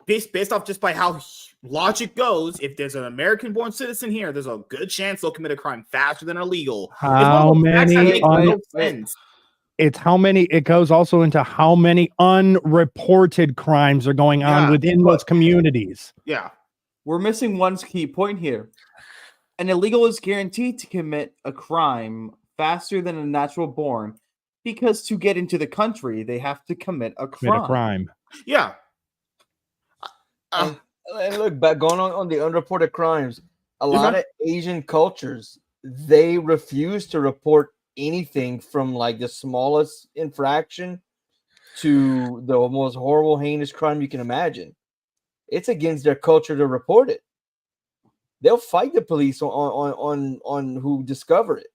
Speaker 2: based off just by how logic goes. If there's an American-born citizen here, there's a good chance they'll commit a crime faster than illegal.
Speaker 1: How many? It's how many. It goes also into how many unreported crimes are going on within those communities.
Speaker 2: Yeah.
Speaker 3: We're missing one key point here. An illegal is guaranteed to commit a crime faster than a natural born because to get into the country, they have to commit a crime.
Speaker 2: Yeah.
Speaker 4: And look, back going on the unreported crimes, a lot of Asian cultures, they refuse to report anything from like the smallest infraction to the most horrible, heinous crime you can imagine. It's against their culture to report it. They'll fight the police on who discover it.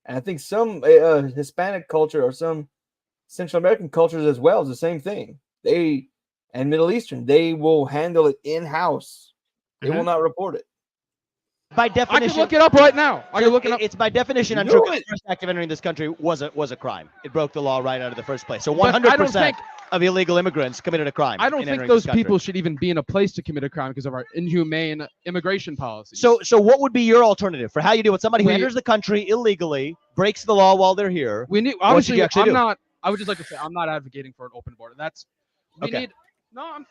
Speaker 4: And I think some Hispanic culture or some Central American cultures as well is the same thing. And Middle Eastern, they will handle it in-house. They will not report it.
Speaker 20: By definition,
Speaker 11: I can look it up right now. I can look it up.
Speaker 20: It's by definition untrue. The first act of entering this country was a crime. It broke the law right out of the first place. So 100% of illegal immigrants committed a crime.
Speaker 11: I don't think those people should even be in a place to commit a crime because of our inhumane immigration policy.
Speaker 20: So what would be your alternative for how you deal with somebody who enters the country illegally, breaks the law while they're here?
Speaker 11: We need obviously. I would just like to say I'm not advocating for an open border. I'm not.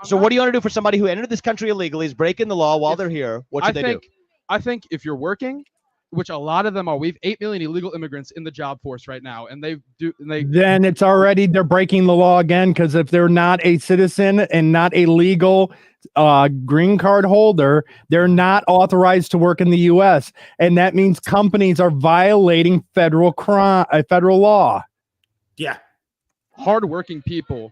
Speaker 20: So what do you want to do for somebody who entered this country illegally, is breaking the law while they're here? What should they do?
Speaker 11: I think if you're working, which a lot of them are, we've 8 million illegal immigrants in the job force right now, and
Speaker 1: then it's already, they're breaking the law again, because if they're not a citizen and not a legal green card holder, they're not authorized to work in the U.S. And that means companies are violating federal law.
Speaker 2: Yeah.
Speaker 11: Hardworking people.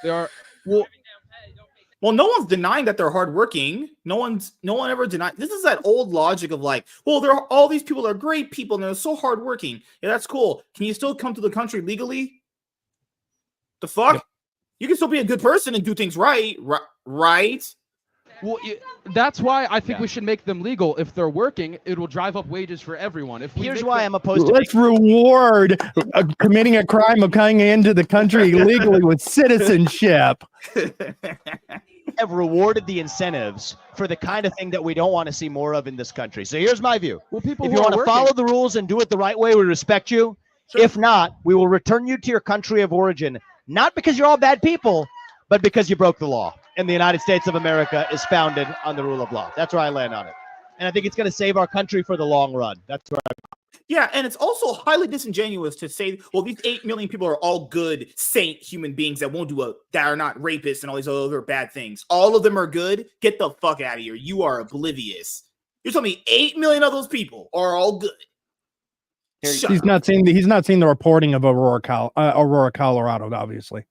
Speaker 11: They are
Speaker 2: well, no one's denying that they're hardworking. No one ever denied. This is that old logic of like, well, all these people are great people and they're so hardworking. Yeah, that's cool. Can you still come to the country legally? The fuck? Yep. You can still be a good person and do things right. Right?
Speaker 11: Well, that's why I think we should make them legal. If they're working, it will drive up wages for everyone.
Speaker 20: Here's why I'm opposed to.
Speaker 1: Let's reward committing a crime of coming into the country illegally with citizenship.
Speaker 20: have rewarded the incentives for the kind of thing that we don't want to see more of in this country. So here's my view.
Speaker 11: Well, people
Speaker 20: if
Speaker 11: who
Speaker 20: you
Speaker 11: are
Speaker 20: want to
Speaker 11: working-
Speaker 20: follow the rules and do it the right way, we respect you. If not, we will return you to your country of origin, not because you're all bad people, but because you broke the law. And the United States of America is founded on the rule of law. That's where I land on it. And I think it's going to save our country for the long run. That's where
Speaker 2: Yeah, and it's also highly disingenuous to say, well, these 8 million people are all good, saint human beings that won't do that are not rapists and all these other bad things. All of them are good. Get the fuck out of here. You are oblivious. You're telling me 8 million of those people are all good.
Speaker 1: He's not seeing the reporting of Aurora, Colorado, obviously.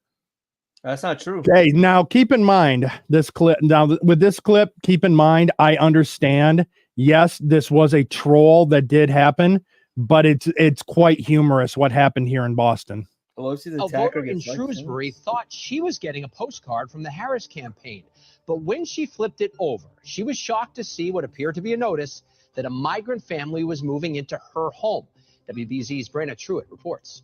Speaker 4: That's not true.
Speaker 1: Okay, now keep in mind this clip. Now, with this clip, keep in mind, I understand. Yes, this was a troll that did happen, but it's quite humorous what happened here in Boston.
Speaker 4: Pelosi's
Speaker 21: A
Speaker 4: attacker
Speaker 21: voter in
Speaker 4: gets
Speaker 21: Shrewsbury thought she was getting a postcard from the Harris campaign, but when she flipped it over, she was shocked to see what appeared to be a notice that a migrant family was moving into her home. WBZ's Brandon Truitt reports.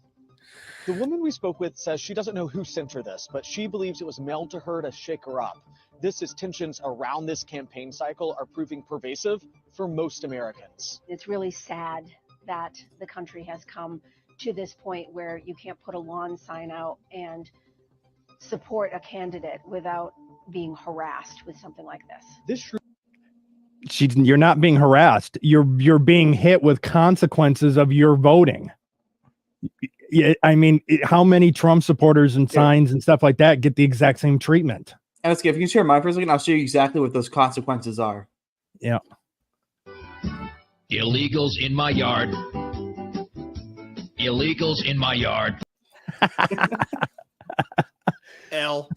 Speaker 22: The woman we spoke with says she doesn't know who sent her this, but she believes it was mailed to her to shake her up. This is tensions around this campaign cycle are proving pervasive for most Americans.
Speaker 23: It's really sad that the country has come to this point where you can't put a lawn sign out and support a candidate without being harassed with something like this.
Speaker 1: You're not being harassed. You're being hit with consequences of your voting. I mean, how many Trump supporters and signs and stuff like that get the exact same treatment?
Speaker 3: MSK, if you can share mine for a second, I'll show you exactly what those consequences are.
Speaker 1: Yeah.
Speaker 24: Illegals in my yard. Illegals in my yard.
Speaker 2: L.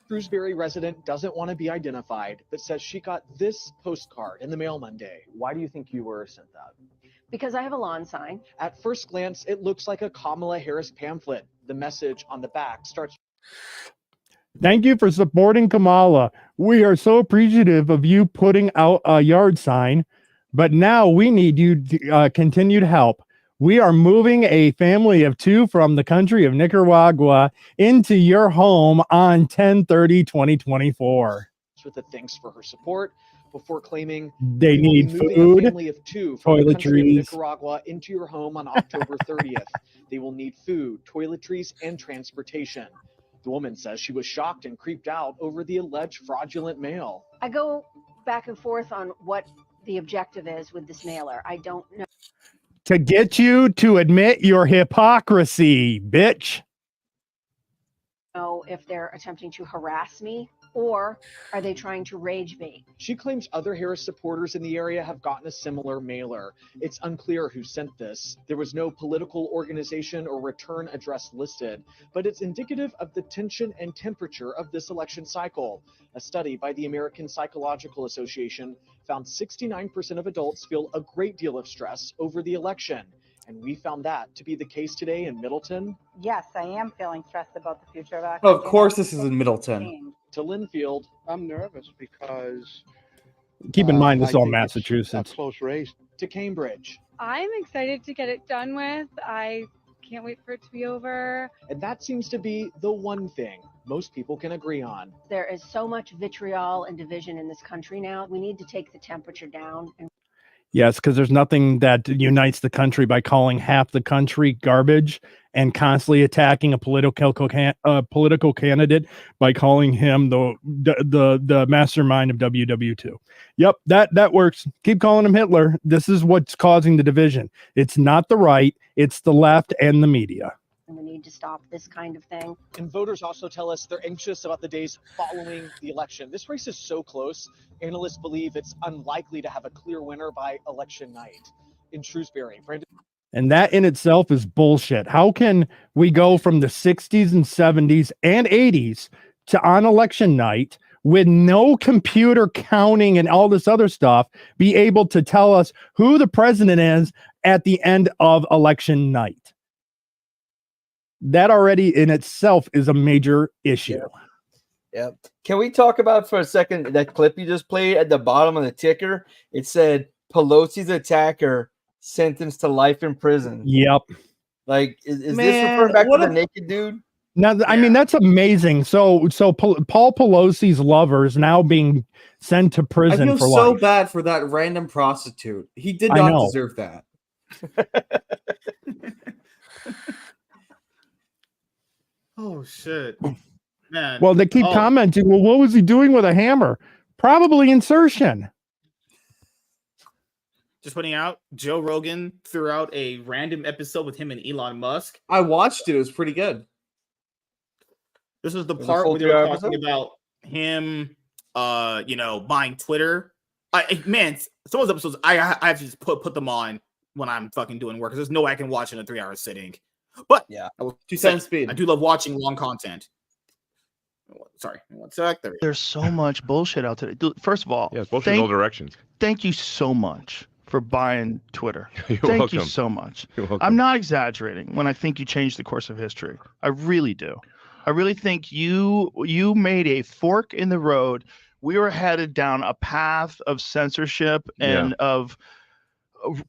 Speaker 22: Shrewsbury resident doesn't want to be identified, but says she got this postcard in the mail Monday. Why do you think you were sent that?
Speaker 23: Because I have a lawn sign.
Speaker 22: At first glance, it looks like a Kamala Harris pamphlet. The message on the back starts.
Speaker 1: Thank you for supporting Kamala. We are so appreciative of you putting out a yard sign, but now we need you continued help. We are moving a family of 2 from the country of Nicaragua into your home on 10/30/2024.
Speaker 22: With a thanks for her support before claiming
Speaker 1: They
Speaker 22: "We will
Speaker 1: need
Speaker 22: be moving
Speaker 1: food,
Speaker 22: a family of 2 from the country of
Speaker 1: toiletries.
Speaker 22: Nicaragua into your home on October 30th. They will need food, toiletries, and transportation. The woman says she was shocked and creeped out over the alleged fraudulent mail.
Speaker 23: I go back and forth on what the objective is with this mailer. I don't know.
Speaker 1: To get you to admit your hypocrisy, bitch.
Speaker 23: Know if they're attempting to harass me or are they trying to rage bait?
Speaker 22: She claims other Harris supporters in the area have gotten a similar mailer. It's unclear who sent this. There was no political organization or return address listed, but it's indicative of the tension and temperature of this election cycle. A study by the American Psychological Association found 69% of adults feel a great deal of stress over the election. And we found that to be the case today in Middleton.
Speaker 25: Yes, I am feeling stressed about the future of our
Speaker 3: Of
Speaker 25: country.
Speaker 3: course, this is in Middleton.
Speaker 22: To Linfield.
Speaker 26: I'm nervous because
Speaker 1: Keep in mind, this is
Speaker 26: I
Speaker 1: all
Speaker 26: think it's
Speaker 1: Massachusetts.
Speaker 26: a close race.
Speaker 22: To Cambridge.
Speaker 27: I'm excited to get it done with. I can't wait for it to be over.
Speaker 22: And that seems to be the one thing most people can agree on.
Speaker 23: There is so much vitriol and division in this country now. We need to take the temperature down. And
Speaker 1: Yes, because there's nothing that unites the country by calling half the country garbage and constantly attacking a political candidate by calling him the mastermind of WW2. Yep, that works. Keep calling him Hitler. This is what's causing the division. It's not the right, it's the left and the media.
Speaker 23: we need to stop this kind of thing.
Speaker 22: And voters also tell us they're anxious about the days following the election. This race is so close, analysts believe it's unlikely to have a clear winner by election night. In Shrewsbury, Brandon.
Speaker 1: And that in itself is bullshit. How can we go from the 60s and 70s and 80s to on election night with no computer counting and all this other stuff be able to tell us who the president is at the end of election night? That already in itself is a major issue.
Speaker 4: Yep. Can we talk about for a second that clip you just played at the bottom of the ticker? It said Pelosi's attacker sentenced to life in prison.
Speaker 1: Yep.
Speaker 4: Like, is this
Speaker 3: Man,
Speaker 4: referring back to
Speaker 3: what
Speaker 4: the
Speaker 3: a-
Speaker 4: naked dude?
Speaker 1: Now, I mean, that's amazing. So Paul Pelosi's lovers now being sent to
Speaker 3: I
Speaker 1: prison
Speaker 3: feel
Speaker 1: for
Speaker 3: so
Speaker 1: life.
Speaker 3: bad for that random prostitute. He did
Speaker 1: I
Speaker 3: not
Speaker 1: know.
Speaker 3: deserve that.
Speaker 2: Oh shit, man.
Speaker 1: Well, they keep
Speaker 2: Oh,
Speaker 1: commenting. Well, what was he doing with a hammer? Probably insertion.
Speaker 2: just putting out, Joe Rogan threw out a random episode with him and Elon Musk.
Speaker 3: I watched it. It was pretty good.
Speaker 2: This was the
Speaker 4: Was it
Speaker 2: part
Speaker 4: full
Speaker 2: where they were
Speaker 4: 3-hour
Speaker 2: talking
Speaker 4: episode?
Speaker 2: about him, buying Twitter. Man, some of those episodes I have to just put them on when I'm fucking doing work because there's no way I can watch in a 3-hour sitting. But
Speaker 4: yeah,
Speaker 3: 2 cents speed.
Speaker 2: I do love watching long content. Sorry, 1 sec. There we go.
Speaker 5: There's so much bullshit out today. First of all,
Speaker 6: Yeah, it's bullshit in all directions.
Speaker 5: thank you so much for buying Twitter.
Speaker 6: You're
Speaker 5: Thank you
Speaker 6: welcome.
Speaker 5: so much.
Speaker 6: You're welcome.
Speaker 5: I'm not exaggerating when I think you changed the course of history. I really do. I really think you made a fork in the road. We were headed down a path of censorship and of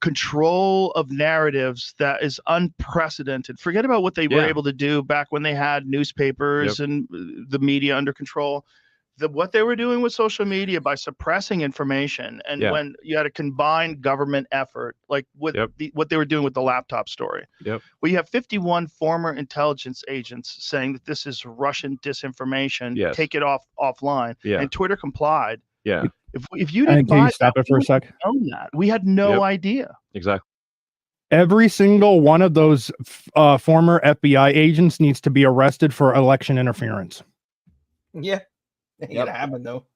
Speaker 5: control of narratives that is unprecedented. Forget about what they were able to do back when they had newspapers and the media under control. What they were doing with social media by suppressing information, and when you had a combined government effort, like what they were doing with the laptop story. We have 51 former intelligence agents saying that this is Russian disinformation. Take it offline. And Twitter complied. If you didn't
Speaker 1: can you
Speaker 5: buy
Speaker 1: stop it for a sec?
Speaker 5: that, we had no idea.
Speaker 6: Exactly.
Speaker 1: Every single one of those former FBI agents needs to be arrested for election interference.
Speaker 4: Yeah. Ain't gonna happen though.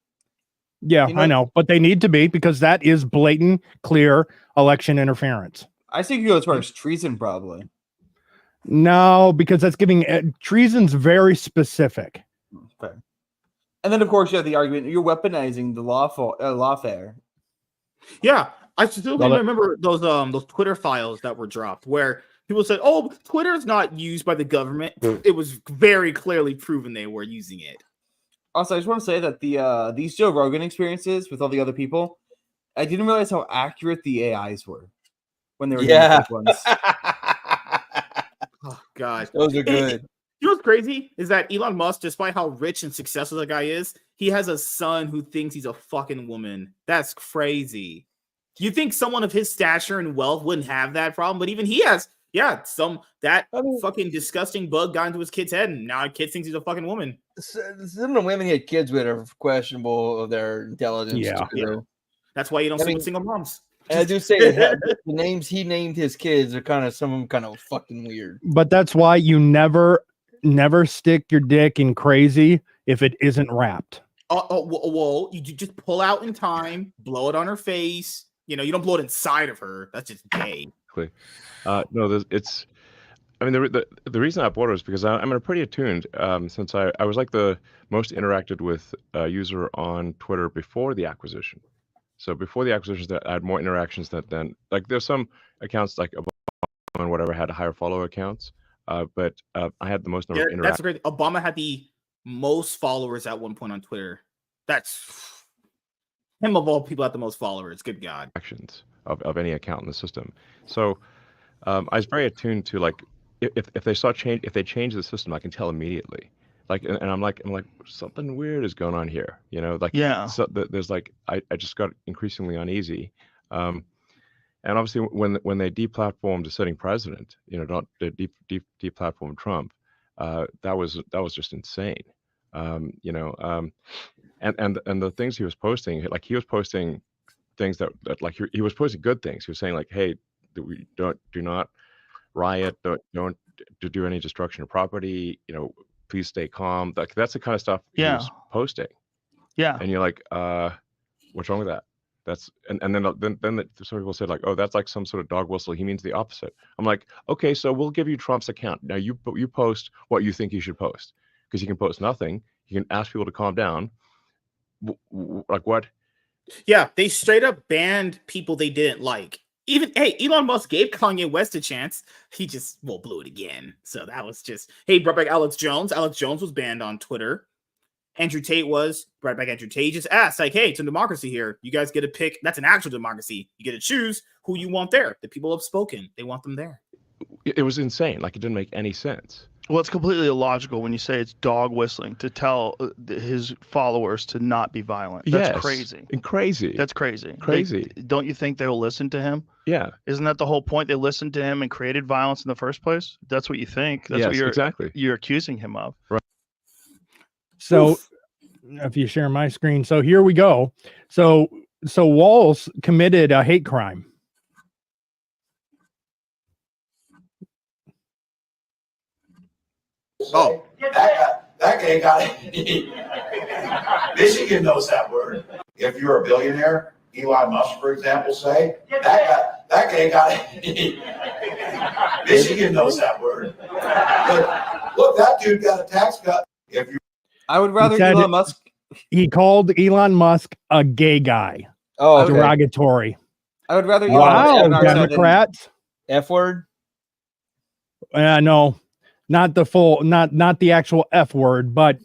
Speaker 1: Yeah, I know, but they need to be because that is blatant, clear election interference.
Speaker 3: I think you go as far as treason, probably.
Speaker 1: No, because that's giving treason's very specific.
Speaker 3: Okay. And then, of course, you have the argument you're weaponizing the lawfare.
Speaker 2: Yeah, I still
Speaker 1: Love it.
Speaker 2: remember those Twitter files that were dropped where people said, "Oh, Twitter's not used by the government." It was very clearly proven they were using it.
Speaker 3: Also, I just want to say that these Joe Rogan experiences with all the other people, I didn't realize how accurate the AIs were when they were doing the fake ones.
Speaker 2: Oh God,
Speaker 4: those are good.
Speaker 2: You know what's crazy is that Elon Musk, despite how rich and successful the guy is, he has a son who thinks he's a fucking woman. That's crazy. You think someone of his stature and wealth wouldn't have that problem, but even he has. Yeah, fucking disgusting bug got into his kid's head, and now a kid thinks he's a fucking woman.
Speaker 4: Some of the women he had kids with are questionable of their intelligence.
Speaker 2: Yeah. That's why you don't sleep with single moms.
Speaker 4: And I do say that the names he named his kids are some of them kind of fucking weird.
Speaker 1: But that's why you never stick your dick in crazy if it isn't wrapped.
Speaker 2: Well, you just pull out in time, blow it on her face. You know, you don't blow it inside of her. That's just gay.
Speaker 6: No, it's. I mean, the reason I bought it was because I'm pretty attuned. Since I was like the most interacted with user on Twitter before the acquisition. So before the acquisition, I had more interactions than like there's some accounts like Obama and whatever had higher follower accounts, but I had the most number of
Speaker 2: That's
Speaker 6: interactions.
Speaker 2: great. Obama had the most followers at one point on Twitter. That's him of all people had the most followers. Good God.
Speaker 6: Actions of any account in the system. So I was very attuned to like if they change the system, I can tell immediately. Like and I'm like something weird is going on here, you know. Like so there's like I just got increasingly uneasy, and obviously when they deplatformed the sitting president, you know, not deplatformed Trump, that was just insane, you know, and the things he was posting, like he was posting things that like he was posting good things. He was saying like, hey, we do not riot, don't do any destruction of property, you know, please stay calm. Like that's the kind of stuff he was posting. And you're like, what's wrong with that? That's and then some people said like, oh, that's like some sort of dog whistle. He means the opposite. I'm like, okay, so we'll give you Trump's account. Now you post what you think you should post, because you can post nothing. You can ask people to calm down. Like what?
Speaker 2: Yeah, they straight up banned people they didn't like. Even Elon Musk gave Kanye West a chance. He just blew it again. So that was just brought back Alex Jones. Alex Jones was banned on Twitter. Andrew Tate brought back Andrew Tate. Just asked like, hey, it's a democracy here. You guys get to pick. That's an actual democracy. You get to choose who you want there. The people have spoken. They want them there.
Speaker 6: It was insane. Like it didn't make any sense.
Speaker 5: Well, it's completely illogical when you say it's dog whistling to tell his followers to not be violent. That's
Speaker 6: Yes,
Speaker 5: crazy.
Speaker 6: and crazy.
Speaker 5: That's crazy.
Speaker 6: Crazy.
Speaker 5: Don't you think they'll listen to him?
Speaker 6: Yeah.
Speaker 5: Isn't that the whole point? They listened to him and created violence in the first place. That's what you think. That's what you're accusing him of.
Speaker 6: Right.
Speaker 1: So, if you share my screen, so here we go. So Walz committed a hate crime.
Speaker 7: Oh, that guy got it. Michigan knows that word. If you're a billionaire, Elon Musk, for example, say that guy got it. Michigan knows that word. Look, that dude got a tax cut. If you,
Speaker 3: I would rather Elon Musk.
Speaker 1: He called Elon Musk a gay guy.
Speaker 4: Oh, okay.
Speaker 1: Derogatory.
Speaker 3: I would rather.
Speaker 1: Wow, Democrats.
Speaker 4: F word.
Speaker 1: No, not the full, not the actual F word, but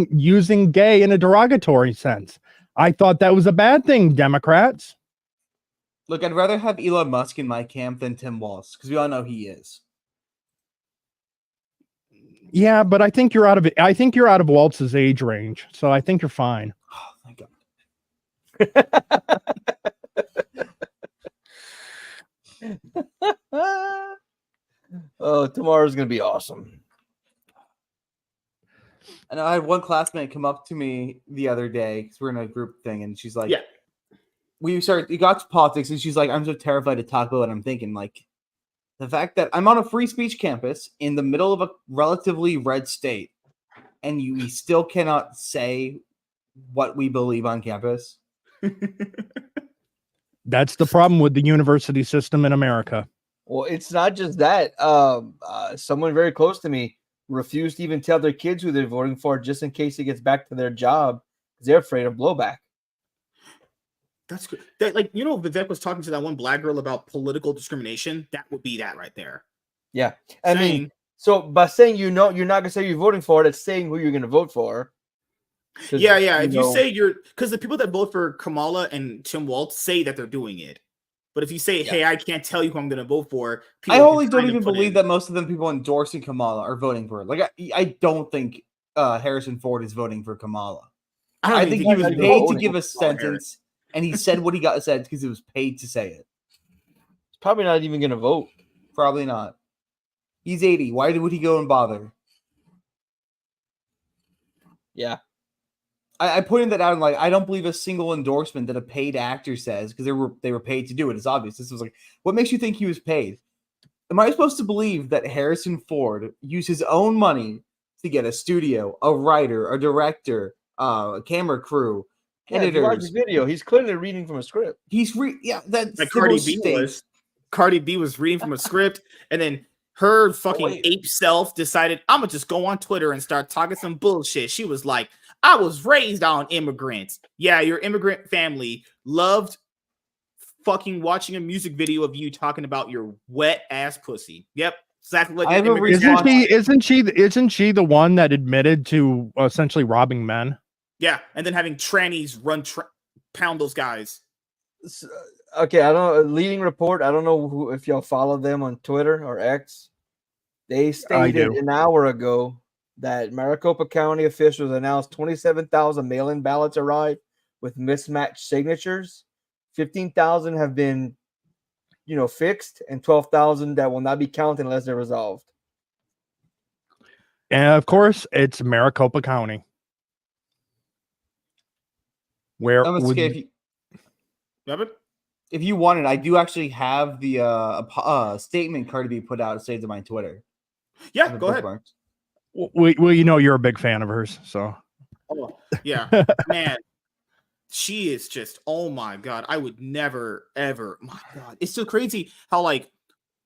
Speaker 1: using gay in a derogatory sense. I thought that was a bad thing, Democrats.
Speaker 3: Look, I'd rather have Elon Musk in my camp than Tim Walz because we all know he is.
Speaker 1: Yeah, but I think you're out of it. I think you're out of Waltz's age range, so I think you're fine.
Speaker 3: Oh, thank God.
Speaker 4: Oh, tomorrow's gonna be awesome.
Speaker 3: And I had one classmate come up to me the other day because we're in a group thing, and she's like,
Speaker 2: "Yeah."
Speaker 3: We got to politics, and she's like, "I'm so terrified to talk about what I'm thinking." Like, the fact that I'm on a free speech campus in the middle of a relatively red state, and we still cannot say what we believe on campus.
Speaker 1: That's the problem with the university system in America.
Speaker 4: Well, it's not just that. Someone very close to me refused to even tell their kids who they're voting for just in case it gets back to their job because they're afraid of blowback.
Speaker 2: That's good. That, like, you know, Vivek was talking to that one black girl about political discrimination. That would be that right there.
Speaker 4: Yeah. I mean, so by saying you're not gonna say you're voting for it, it's saying who you're gonna vote for.
Speaker 2: Yeah. If you say because the people that vote for Kamala and Tim Walz say that they're doing it. But if you say, hey, I can't tell you who I'm gonna vote for,
Speaker 3: I always don't even believe that most of them people endorsing Kamala are voting for it. Like I don't think Harrison Ford is voning for Kamala. I think he was paid to give a sentence. And he said what he got said because he was paid to say it.
Speaker 4: He's probably not even going to vote.
Speaker 3: Probably not. He's 80. Why would he go and bother?
Speaker 4: Yeah.
Speaker 3: I pointed that out. And like, I don't believe a single endorsement that a paid actor says because they were paid to do it. It's obvious. This was like, what makes you think he was paid? Am I supposed to believe that Harrison Ford used his own money to get a studio, a writer, a director, a camera crew?
Speaker 4: Yeah, if you watch the video, he's clearly reading from a script.
Speaker 3: That's
Speaker 2: like Cardi B was reading from a script, and then her fucking ape self decided, I'm gonna just go on Twitter and start talking some bullshit. She was like, I was raised on immigrants. Yeah, your immigrant family loved fucking watching a music video of you talking about your wet ass pussy. Yep. Exactly what
Speaker 1: isn't she the one that admitted to essentially robbing men?
Speaker 2: Yeah, and then having trannies pound those guys.
Speaker 4: Okay, I don't know. Leading report. I don't know if y'all follow them on Twitter or X. They stated an hour ago that Maricopa County officials announced 27,000 mail-in ballots arrived with mismatched signatures. 15,000 have been, fixed, and 12,000 that will not be counted unless they're resolved.
Speaker 1: And of course, it's Maricopa County. Where
Speaker 3: if you want it, I do actually have the statement Cardi B put out saved to my Twitter.
Speaker 2: Yeah, go ahead.
Speaker 1: Well, you're a big fan of hers, so.
Speaker 2: Oh, yeah, man, she is just, oh my God, I would never, ever, my God. It's so crazy how, like,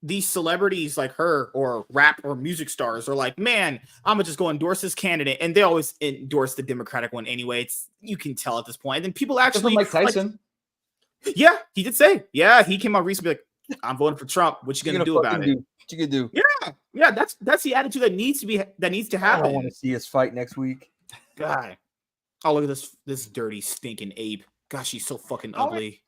Speaker 2: these celebrities like her or rap or music stars are like, man, I'm gonna just go endorse this candidate, and they always endorse the Democratic one anyway. You can tell at this point. And then people actually,
Speaker 3: Mike Tyson.
Speaker 2: Like, yeah, he did say, yeah, he came out recently like, I'm voting for Trump. What you gonna do about it?
Speaker 4: What you gonna do?
Speaker 2: Yeah, that's the attitude that needs to happen.
Speaker 4: I don't want to see his fight next week.
Speaker 2: God, oh look at this dirty stinking ape. Gosh, she's so fucking ugly.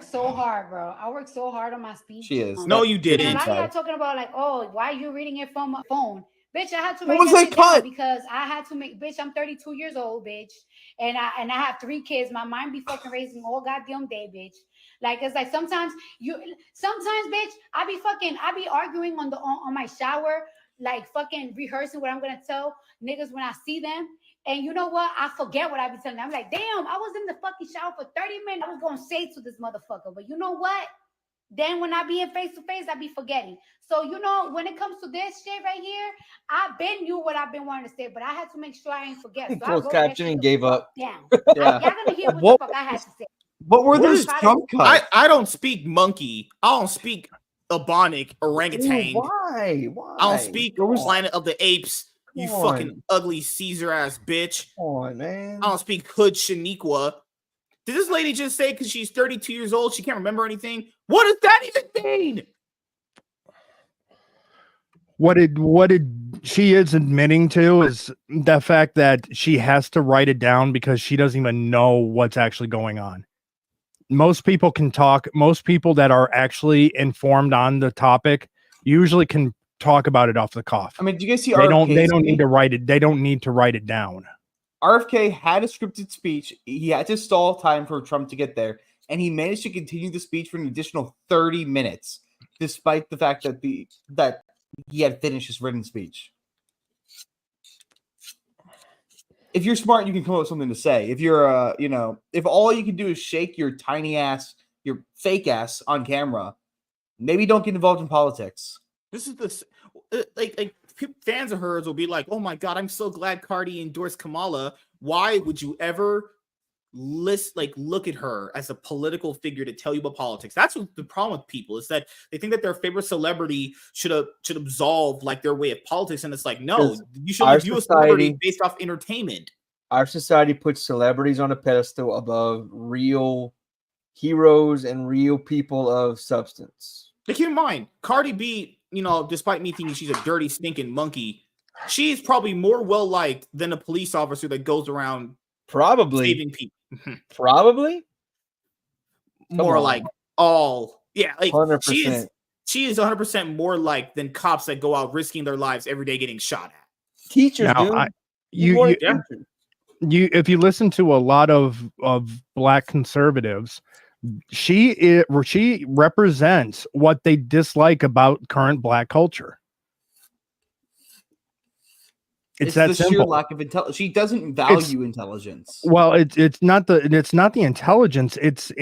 Speaker 8: So hard, bro. I worked so hard on my speech.
Speaker 3: She is.
Speaker 2: No, you didn't.
Speaker 8: And now you're talking about like, oh, why are you reading it from a phone? Bitch, I had to
Speaker 3: What
Speaker 8: write
Speaker 3: was
Speaker 8: that
Speaker 3: that
Speaker 8: shit down
Speaker 3: cut?
Speaker 8: because I had to make. Bitch, I'm 32 years old, bitch, and I have 3 kids. My mind be fucking raising all goddamn day, bitch. Like it's like sometimes, bitch, I be arguing on my shower, like fucking rehearsing what I'm gonna tell niggas when I see them. And you know what? I forget what I be telling them. I'm like, damn, I was in the fucking shower for 30 minutes. I was gonna say to this motherfucker, but you know what? Then when I be in face to face, I be forgetting. So you know, when it comes to this shit right here, I been knew what I've been wanting to say, but I had to make sure I ain't forget. So I
Speaker 4: Closed
Speaker 8: wrote that shit
Speaker 4: captioning
Speaker 8: the
Speaker 4: gave
Speaker 8: fuck
Speaker 4: up.
Speaker 8: down.
Speaker 4: Yeah.
Speaker 8: Y'all gonna hear what
Speaker 3: What-
Speaker 8: the fuck I had to say.
Speaker 3: What were
Speaker 2: What
Speaker 3: those
Speaker 2: is-
Speaker 3: Trump cuts?
Speaker 2: I don't speak monkey. I don't speak Ebonic orangutan.
Speaker 4: Dude, why? Why?
Speaker 2: I don't speak Planet of the Apes. You
Speaker 4: Come
Speaker 2: fucking
Speaker 4: on.
Speaker 2: ugly Caesar ass bitch.
Speaker 4: Come on, man.
Speaker 2: I don't speak Hood Shaniqua. Did this lady just say because she's 32 years old she can't remember anything? What does that even mean?
Speaker 1: What she is admitting to is the fact that she has to write it down because she doesn't even know what's actually going on. Most people can talk. Most people that are actually informed on the topic usually can talk about it off the cuff.
Speaker 3: I mean, do you guys see
Speaker 1: They don't
Speaker 3: RFK's
Speaker 1: need
Speaker 3: speech?
Speaker 1: to write it. They don't need to write it down.
Speaker 3: RFK had a scripted speech. He had to stall time for Trump to get there, and he managed to continue the speech for an additional 30 minutes, despite the fact that he had finished his written speech. If you're smart, you can come up with something to say. If you're, if all you can do is shake your tiny ass, your fake ass on camera, maybe don't get involved in politics.
Speaker 2: This is this like fans of hers will be like, "Oh my god, I'm so glad Cardi endorsed Kamala." Why would you ever look at her as a political figure to tell you about politics? That's what the problem with people is, that they think that their favorite celebrity should absolve like their way of politics, and it's like, no, you should view a celebrity based off entertainment.
Speaker 4: Our society puts celebrities on a pedestal above real heroes and real people of substance.
Speaker 2: But keep in mind, Cardi B, despite me thinking she's a dirty, stinking monkey, she's probably more well-liked than a police officer that goes around saving people.
Speaker 4: Probably?
Speaker 2: More like all. Yeah, like
Speaker 4: 100%.
Speaker 2: she is 100% more like than cops that go out risking their lives every day getting shot at.
Speaker 4: Teachers
Speaker 1: Now,
Speaker 4: do.
Speaker 1: If you listen to a lot of black conservatives, she represents what they dislike about current black culture. It's that
Speaker 3: the
Speaker 1: simple.
Speaker 3: sheer lack of intelligence. She doesn't value intelligence.
Speaker 1: Well, it's not the intelligence. It's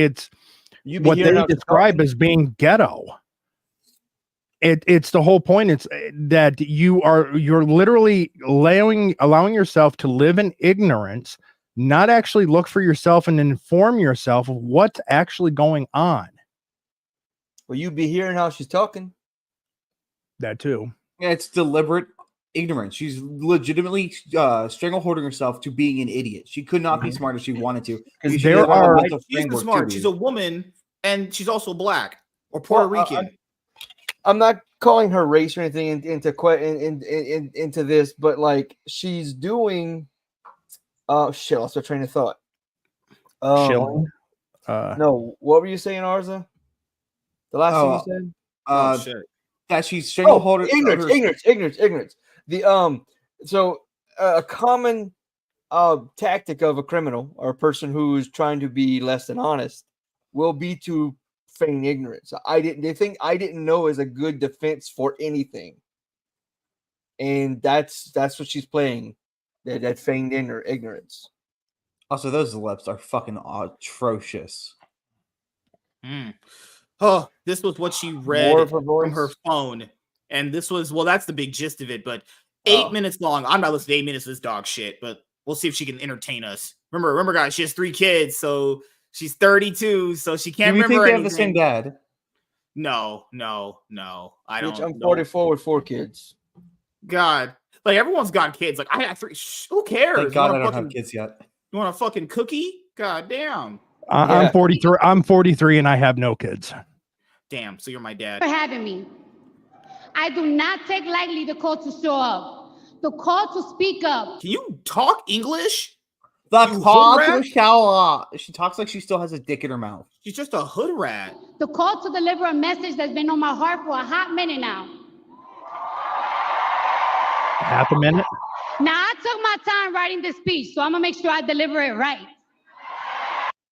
Speaker 1: what they describe as being ghetto. It's the whole point. It's that you're literally allowing yourself to live in ignorance, not actually look for yourself and inform yourself of what's actually going on.
Speaker 4: Well, you be hearing how she's talking.
Speaker 1: That too.
Speaker 3: Yeah, it's deliberate ignorance. She's legitimately strangleholding herself to being an idiot. She could not be smart if she wanted to.
Speaker 2: She's smart. She's a woman, and she's also black or Puerto Rican.
Speaker 4: I'm not calling her race or anything into this, but like she's doing. Oh shit! Lost my train of thought.
Speaker 1: Chilling.
Speaker 4: No, what were you saying, Arza? The last thing you said.
Speaker 3: That she's strangleholding.
Speaker 4: Ignorance. So a common tactic of a criminal or a person who is trying to be less than honest will be to feign ignorance. They think I didn't know is a good defense for anything, and that's what she's playing. That feigned ignorance.
Speaker 3: Also, those lips are fucking atrocious.
Speaker 2: Oh, this was what she read from her phone. And this was, that's the big gist of it. But 8 minutes long. I'm not listening to 8 minutes of this dog shit, but we'll see if she can entertain us. Remember, guys, she has 3 kids, so she's 32, so she can't remember
Speaker 3: think they
Speaker 2: anything.
Speaker 3: have the same dad?
Speaker 2: No. I don't.
Speaker 4: I'm 44 with 4 kids.
Speaker 2: God. Like, everyone's got kids. Like, I have 3. Who cares?
Speaker 3: Thank God I don't have kids yet.
Speaker 2: You want a fucking cookie? God damn.
Speaker 1: I'm 43. I'm 43 and I have no kids.
Speaker 2: Damn. So you're my dad.
Speaker 8: For having me. I do not take lightly the call to show up, the call to speak up.
Speaker 2: Can you talk English?
Speaker 3: The call to show up. She talks like she still has a dick in her mouth.
Speaker 2: She's just a hood rat.
Speaker 8: The call to deliver a message that's been on my heart for a hot minute now.
Speaker 1: half a minute.
Speaker 8: Now, I took my time writing this speech, so I'm going to make sure I deliver it right.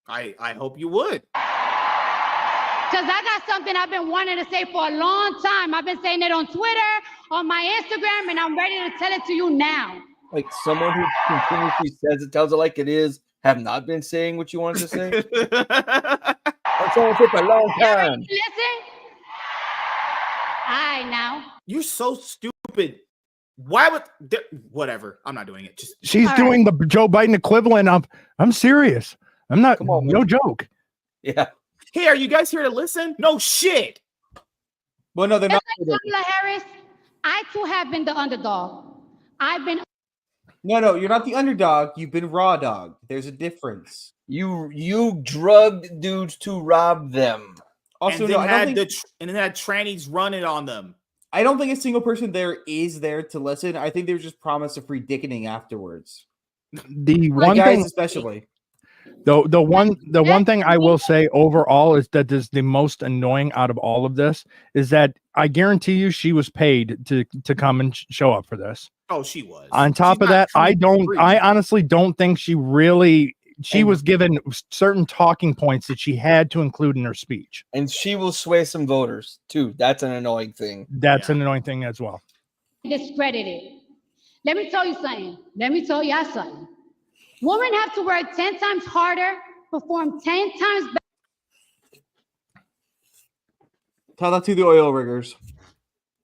Speaker 2: I hope you would.
Speaker 8: Because I got something I've been wanting to say for a long time. I've been saying it on Twitter, on my Instagram, and I'm ready to tell it to you now.
Speaker 4: Like someone who continuously says it, tells it like it is, have not been saying what you wanted to say. That's all it took a long time.
Speaker 8: Listen. All right, now.
Speaker 2: You're so stupid. Why would whatever? I'm not doing it.
Speaker 1: She's doing the Joe Biden equivalent of I'm serious. I'm not no joke.
Speaker 4: Yeah.
Speaker 2: Hey, are you guys here to listen? No shit.
Speaker 3: Well, no, they're not.
Speaker 8: Kamala Harris, I too have been the underdog. I've been.
Speaker 3: No, you're not the underdog. You've been raw dog. There's a difference.
Speaker 4: You drugged dudes to rob them.
Speaker 3: Also,
Speaker 2: and
Speaker 3: no,
Speaker 2: then
Speaker 3: I don't think.
Speaker 2: and then had trannies running on them.
Speaker 3: I don't think a single person there is there to listen. I think they were just promised a free dickening afterwards.
Speaker 1: The one
Speaker 3: guys,
Speaker 1: thing,
Speaker 3: especially.
Speaker 1: the one thing I will say overall is that is the most annoying out of all of this is that I guarantee you she was paid to come and show up for this.
Speaker 2: Oh, she was.
Speaker 1: On top of that, I honestly don't think she was given certain talking points that she had to include in her speech.
Speaker 4: And she will sway some voters too. That's an annoying thing.
Speaker 1: That's an annoying thing as well.
Speaker 8: Discredited. Let me tell you something. Let me tell y'all something. Women have to work 10 times harder, perform 10 times better.
Speaker 3: Tell that to the oil riggers.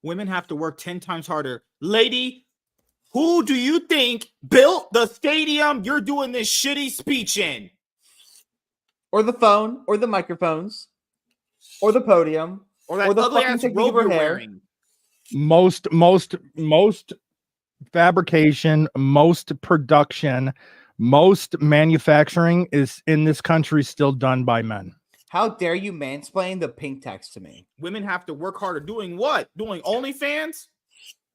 Speaker 2: Women have to work 10 times harder. Lady, who do you think built the stadium you're doing this shitty speech in?
Speaker 3: Or the phone, or the microphones, or the podium,
Speaker 2: or that
Speaker 3: the
Speaker 2: ugly
Speaker 3: fucking
Speaker 2: ass
Speaker 3: technique
Speaker 2: robe
Speaker 3: of her
Speaker 2: you're
Speaker 3: hair.
Speaker 2: wearing.
Speaker 1: Most fabrication, most production, most manufacturing is in this country still done by men.
Speaker 3: How dare you mansplain the pink text to me?
Speaker 2: Women have to work harder. Doing what? Doing OnlyFans?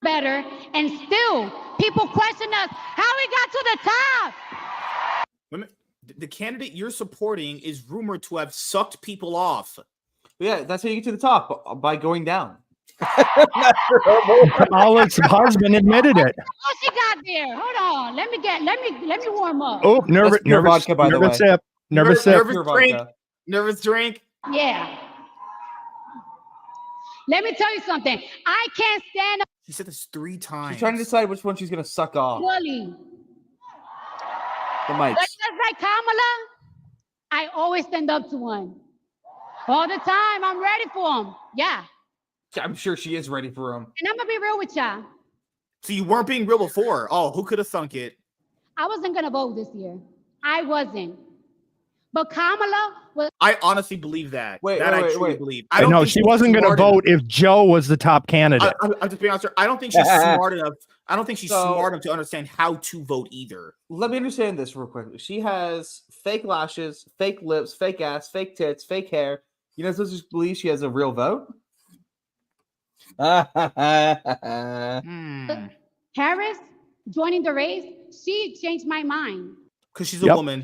Speaker 8: Better, and still people question us how we got to the top.
Speaker 2: Women, the candidate you're supporting is rumored to have sucked people off.
Speaker 3: Yeah, that's how you get to the top, by going down.
Speaker 1: Kamala's husband admitted it.
Speaker 8: Oh, she got there. Hold on. Let me warm up.
Speaker 1: Oh, nervous
Speaker 3: vodka, by the way.
Speaker 1: sip. Nervous sip.
Speaker 2: Nervous drink.
Speaker 8: Yeah. Let me tell you something. I can't stand up.
Speaker 2: She said this 3 times.
Speaker 3: She's trying to decide which one she's gonna suck off.
Speaker 8: Bully.
Speaker 3: The mics.
Speaker 8: Just like Kamala, I always stand up to one. All the time. I'm ready for him. Yeah.
Speaker 3: I'm sure she is ready for him.
Speaker 8: And I'm gonna be real with y'all.
Speaker 2: So you weren't being real before. Oh, who could have thunk it?
Speaker 8: I wasn't gonna vote this year. I wasn't. But Kamala was.
Speaker 2: I honestly believe that.
Speaker 3: Wait,
Speaker 2: I
Speaker 3: wait,
Speaker 2: truly
Speaker 3: wait.
Speaker 2: believe.
Speaker 1: I know she wasn't going to vote if Joe was the top candidate.
Speaker 2: I'm just being honest. I don't think she's smart enough. I don't think she's smart enough to understand how to vote either.
Speaker 3: Let me understand this real quick. She has fake lashes, fake lips, fake ass, fake tits, fake hair. You know, supposed to believe she has a real vote?
Speaker 8: Harris joining the race, she changed my mind.
Speaker 2: Because she's a woman.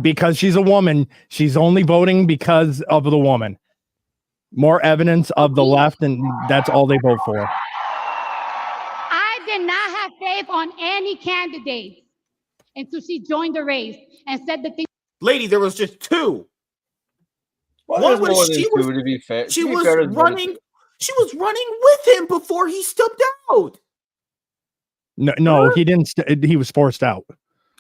Speaker 1: Because she's a woman. She's only voting because of the woman. More evidence of the left, and that's all they vote for.
Speaker 8: I did not have faith on any candidate until she joined the race and said the thing.
Speaker 2: Lady, there was just 2.
Speaker 4: Well,
Speaker 2: One was
Speaker 4: to be fair.
Speaker 2: She was running. She was running with him before he stepped out.
Speaker 1: No, he didn't. He was forced out.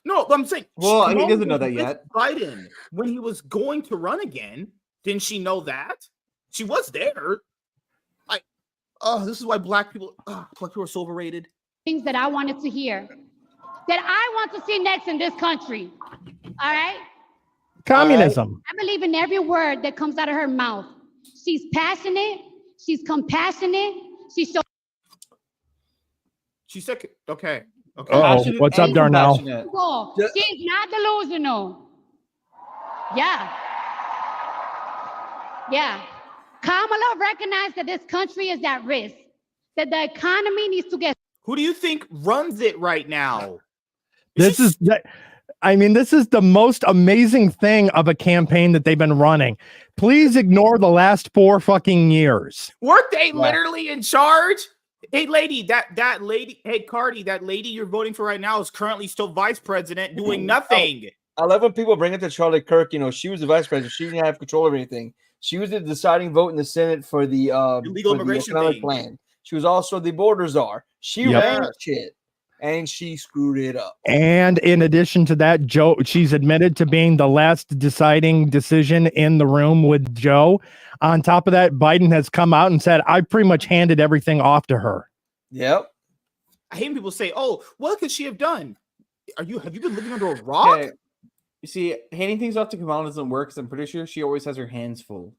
Speaker 2: No, I'm saying.
Speaker 3: Well, he
Speaker 2: Kamala
Speaker 3: doesn't know
Speaker 2: was
Speaker 3: that
Speaker 2: with
Speaker 3: yet.
Speaker 2: Biden, when he was going to run again, didn't she know that? She was there. This is why black people are so overrated.
Speaker 8: Things that I wanted to hear, that I want to see next in this country. All right.
Speaker 1: Communism.
Speaker 8: I believe in every word that comes out of her mouth. She's passionate. She's compassionate. She
Speaker 2: said, okay.
Speaker 1: Oh, what's up, Darnell?
Speaker 8: She's not delusional. Yeah. Kamala recognized that this country is at risk, that the economy needs to get.
Speaker 2: Who do you think runs it right now?
Speaker 1: This is the most amazing thing of a campaign that they've been running. Please ignore the last 4 fucking years.
Speaker 2: Weren't they literally in charge? Hey, lady, that lady, hey, Cardi, that lady you're voting for right now is currently still vice president doing nothing.
Speaker 4: I love when people bring it to Charlie Kirk. You know, she was the vice president. She didn't have control of anything. She was the deciding vote in the Senate for the
Speaker 2: illegal immigration
Speaker 4: economic
Speaker 2: thing.
Speaker 4: plan. She was also the border czar. She ran shit, and she screwed it up.
Speaker 1: And in addition to that, Joe, she's admitted to being the last deciding decision in the room with Joe. On top of that, Biden has come out and said, I pretty much handed everything off to her.
Speaker 4: Yep.
Speaker 2: I hate when people say, "Oh, what could she have done?" Have you been living under a rock?
Speaker 3: Okay. You see, handing things off to Kamala doesn't work because I'm pretty sure she always has her hands full.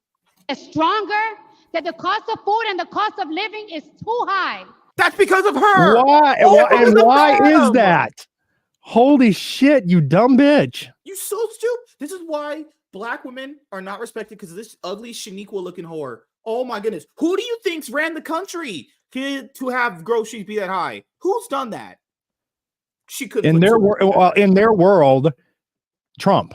Speaker 8: Stronger, that the cost of food and the cost of living is too high.
Speaker 2: That's because of her.
Speaker 1: Why? And why is that? Holy shit, you dumb bitch.
Speaker 2: You so stupid. This is why black women are not respected, because of this ugly Shaniqua looking whore. Oh my goodness. Who do you think's ran the country to have groceries be that high? Who's done that? She could
Speaker 1: in their world, Trump.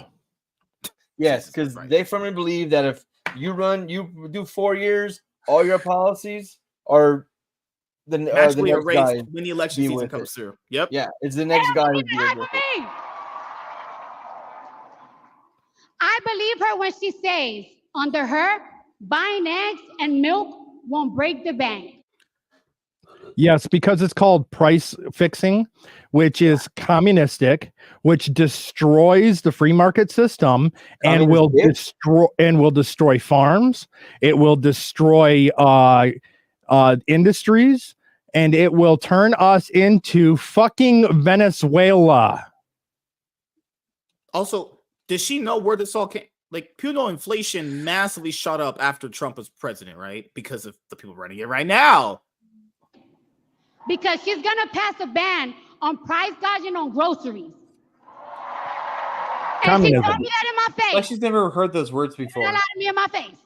Speaker 4: Yes, because they firmly believe that if you do 4 years, all your policies are the next guy
Speaker 2: when the election season comes through. Yep.
Speaker 4: Yeah, it's the next guy who deals with it.
Speaker 8: I believe her when she says, under her, buying eggs and milk won't break the bank.
Speaker 1: Yes, because it's called price fixing, which is communistic, which destroys the free market system and will destroy farms. It will destroy industries, and it will turn us into fucking Venezuela.
Speaker 2: Also, does she know where this all came? Like, people know inflation massively shot up after Trump was president, right? Because of the people running it right now.
Speaker 8: Because she's gonna pass a ban on price gouging on groceries. And she told me that in my face.
Speaker 3: Like she's never heard those words before.
Speaker 8: She lied to me in my face.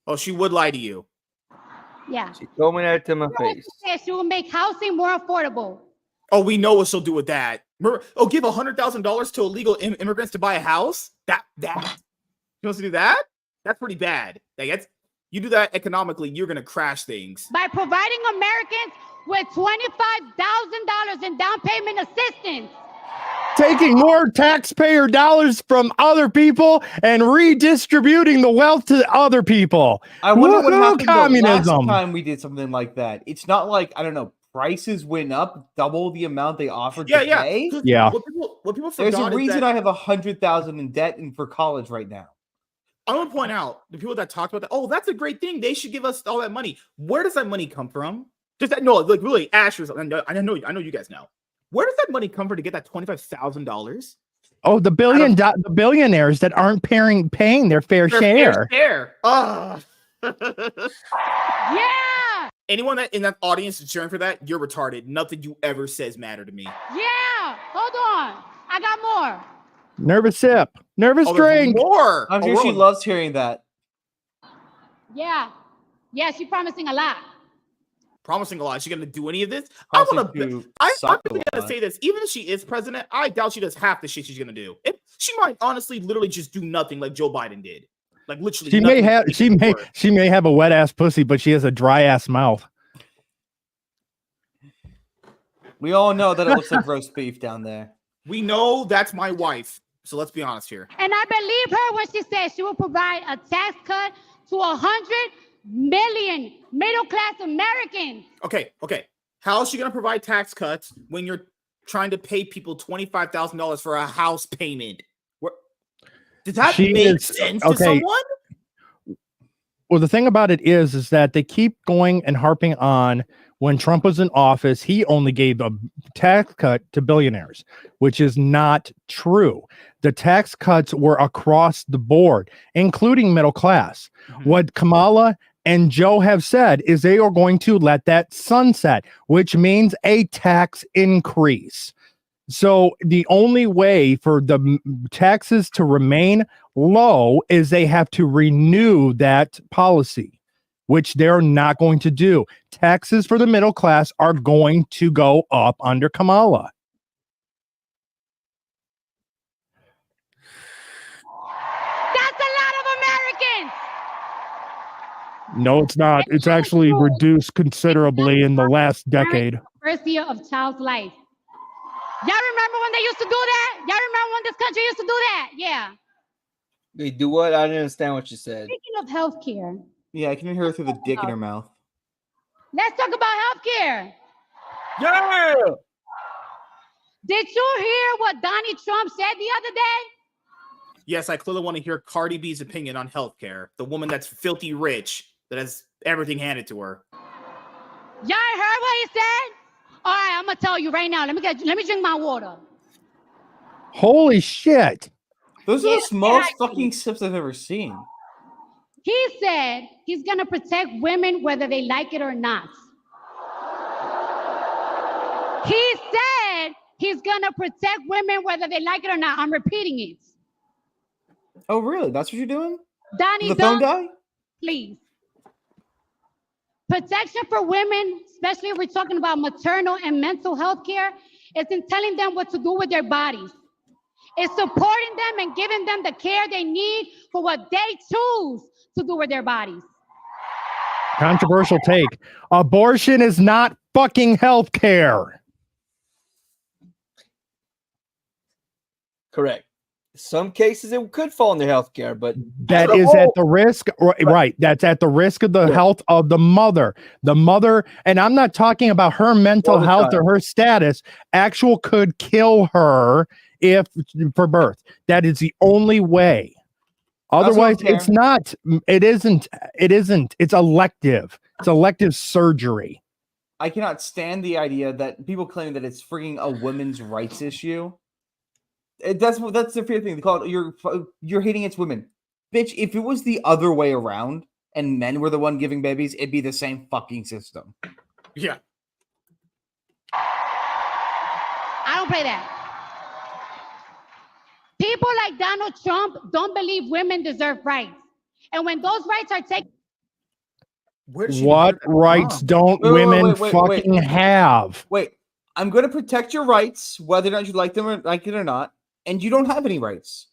Speaker 2: Oh, she would lie to you.
Speaker 8: Yeah.
Speaker 4: She told me that to my face.
Speaker 8: She said she will make housing more affordable.
Speaker 2: Oh, we know what she'll do with that. Oh, give $100,000 to illegal immigrants to buy a house? That. You want to do that? That's pretty bad. Like, you do that economically, you're going to crash things.
Speaker 8: By providing Americans with $25,000 in down payment assistance.
Speaker 1: Taking more taxpayer dollars from other people and redistributing the wealth to other people.
Speaker 3: I wonder what happened
Speaker 1: communism.
Speaker 3: The last time we did something like that. It's not like, I don't know, prices went up double the amount they offered to pay.
Speaker 1: Yeah.
Speaker 2: What people forgot
Speaker 3: There's a reason
Speaker 2: is that
Speaker 3: I have $100,000 in debt and for college right now.
Speaker 2: I want to point out the people that talked about that. Oh, that's a great thing. They should give us all that money. Where does that money come from? Just that, no, like really, Asher's. I know you guys know. Where does that money come from to get that $25,000?
Speaker 1: Oh, the billionaires that aren't paying their fair share.
Speaker 2: Oh.
Speaker 8: Yeah.
Speaker 2: Anyone that in that audience is cheering for that, you're retarded. Nothing you ever says matter to me.
Speaker 8: Yeah. Hold on. I got more.
Speaker 1: Nervous sip. Nervous drink.
Speaker 2: More.
Speaker 3: I'm sure she loves hearing that.
Speaker 8: Yeah. Yeah, she's promising a lot.
Speaker 2: Promising a lot. Is she going to do any of this? I'm going to say this. Even if she is president, I doubt she does half the shit she's going to do. She might honestly literally just do nothing like Joe Biden did. Like literally.
Speaker 1: She may have a wet ass pussy, but she has a dry ass mouth.
Speaker 3: We all know that it looks like roast beef down there.
Speaker 2: We know that's my wife. So let's be honest here.
Speaker 8: And I believe her when she says she will provide a tax cut to 100 million middle-class Americans.
Speaker 2: Okay. How is she going to provide tax cuts when you're trying to pay people $25,000 for a house payment? Does that make sense to someone?
Speaker 1: Well, the thing about it is that they keep going and harping on when Trump was in office, he only gave a tax cut to billionaires, which is not true. The tax cuts were across the board, including middle class. Mm-hmm. What Kamala and Joe have said is they are going to let that sunset, which means a tax increase. So the only way for the taxes to remain low is they have to renew that policy, which they're not going to do. Taxes for the middle class are going to go up under Kamala.
Speaker 8: That's a lot of Americans.
Speaker 1: No, it's not. It's actually reduced considerably in the last decade.
Speaker 8: First year of child's life. Y'all remember when they used to do that? Y'all remember when this country used to do that? Yeah.
Speaker 4: They do what? I didn't understand what you said.
Speaker 8: Speaking of healthcare,
Speaker 3: Yeah, I can hear her through the dick in her mouth.
Speaker 8: let's talk about healthcare.
Speaker 4: Yeah.
Speaker 8: Did you hear what Donald Trump said the other day?
Speaker 2: Yes, I clearly want to hear Cardi B's opinion on healthcare. The woman that's filthy rich, that has everything handed to her.
Speaker 8: Y'all heard what he said? All right, I'm gonna tell you right now. Let me drink my water.
Speaker 1: Holy shit!
Speaker 3: Those are the smallest fucking sips I've ever seen.
Speaker 8: He said he's gonna protect women whether they like it or not. He said he's gonna protect women whether they like it or not. I'm repeating it.
Speaker 3: Oh, really? That's what you're doing?
Speaker 8: Donnie,
Speaker 3: Did the phone die?
Speaker 8: Please. Protection for women, especially if we're talking about maternal and mental health care, is in telling them what to do with their bodies. It's supporting them and giving them the care they need for what they choose to do with their bodies.
Speaker 1: Controversial take. Abortion is not fucking health care.
Speaker 4: Correct. Some cases it could fall into healthcare, but
Speaker 1: That is at the risk, right? That's at the risk of the health of the mother. The mother, and I'm not talking about her mental health or her status. Actual could kill her if for birth. That is the only way. Otherwise, it's not. It isn't. It isn't. It's elective. It's elective surgery.
Speaker 3: I cannot stand the idea that people claim that it's freaking a women's rights issue. That's the fear thing. They call it you're hating against women. Bitch, if it was the other way around and men were the one giving babies, it'd be the same fucking system.
Speaker 2: Yeah.
Speaker 8: I don't play that. People like Donald Trump don't believe women deserve rights. And when those rights are taken,
Speaker 1: What rights don't women fucking have?
Speaker 3: Wait, I'm going to protect your rights, whether or not you like them or like it or not, and you don't have any rights.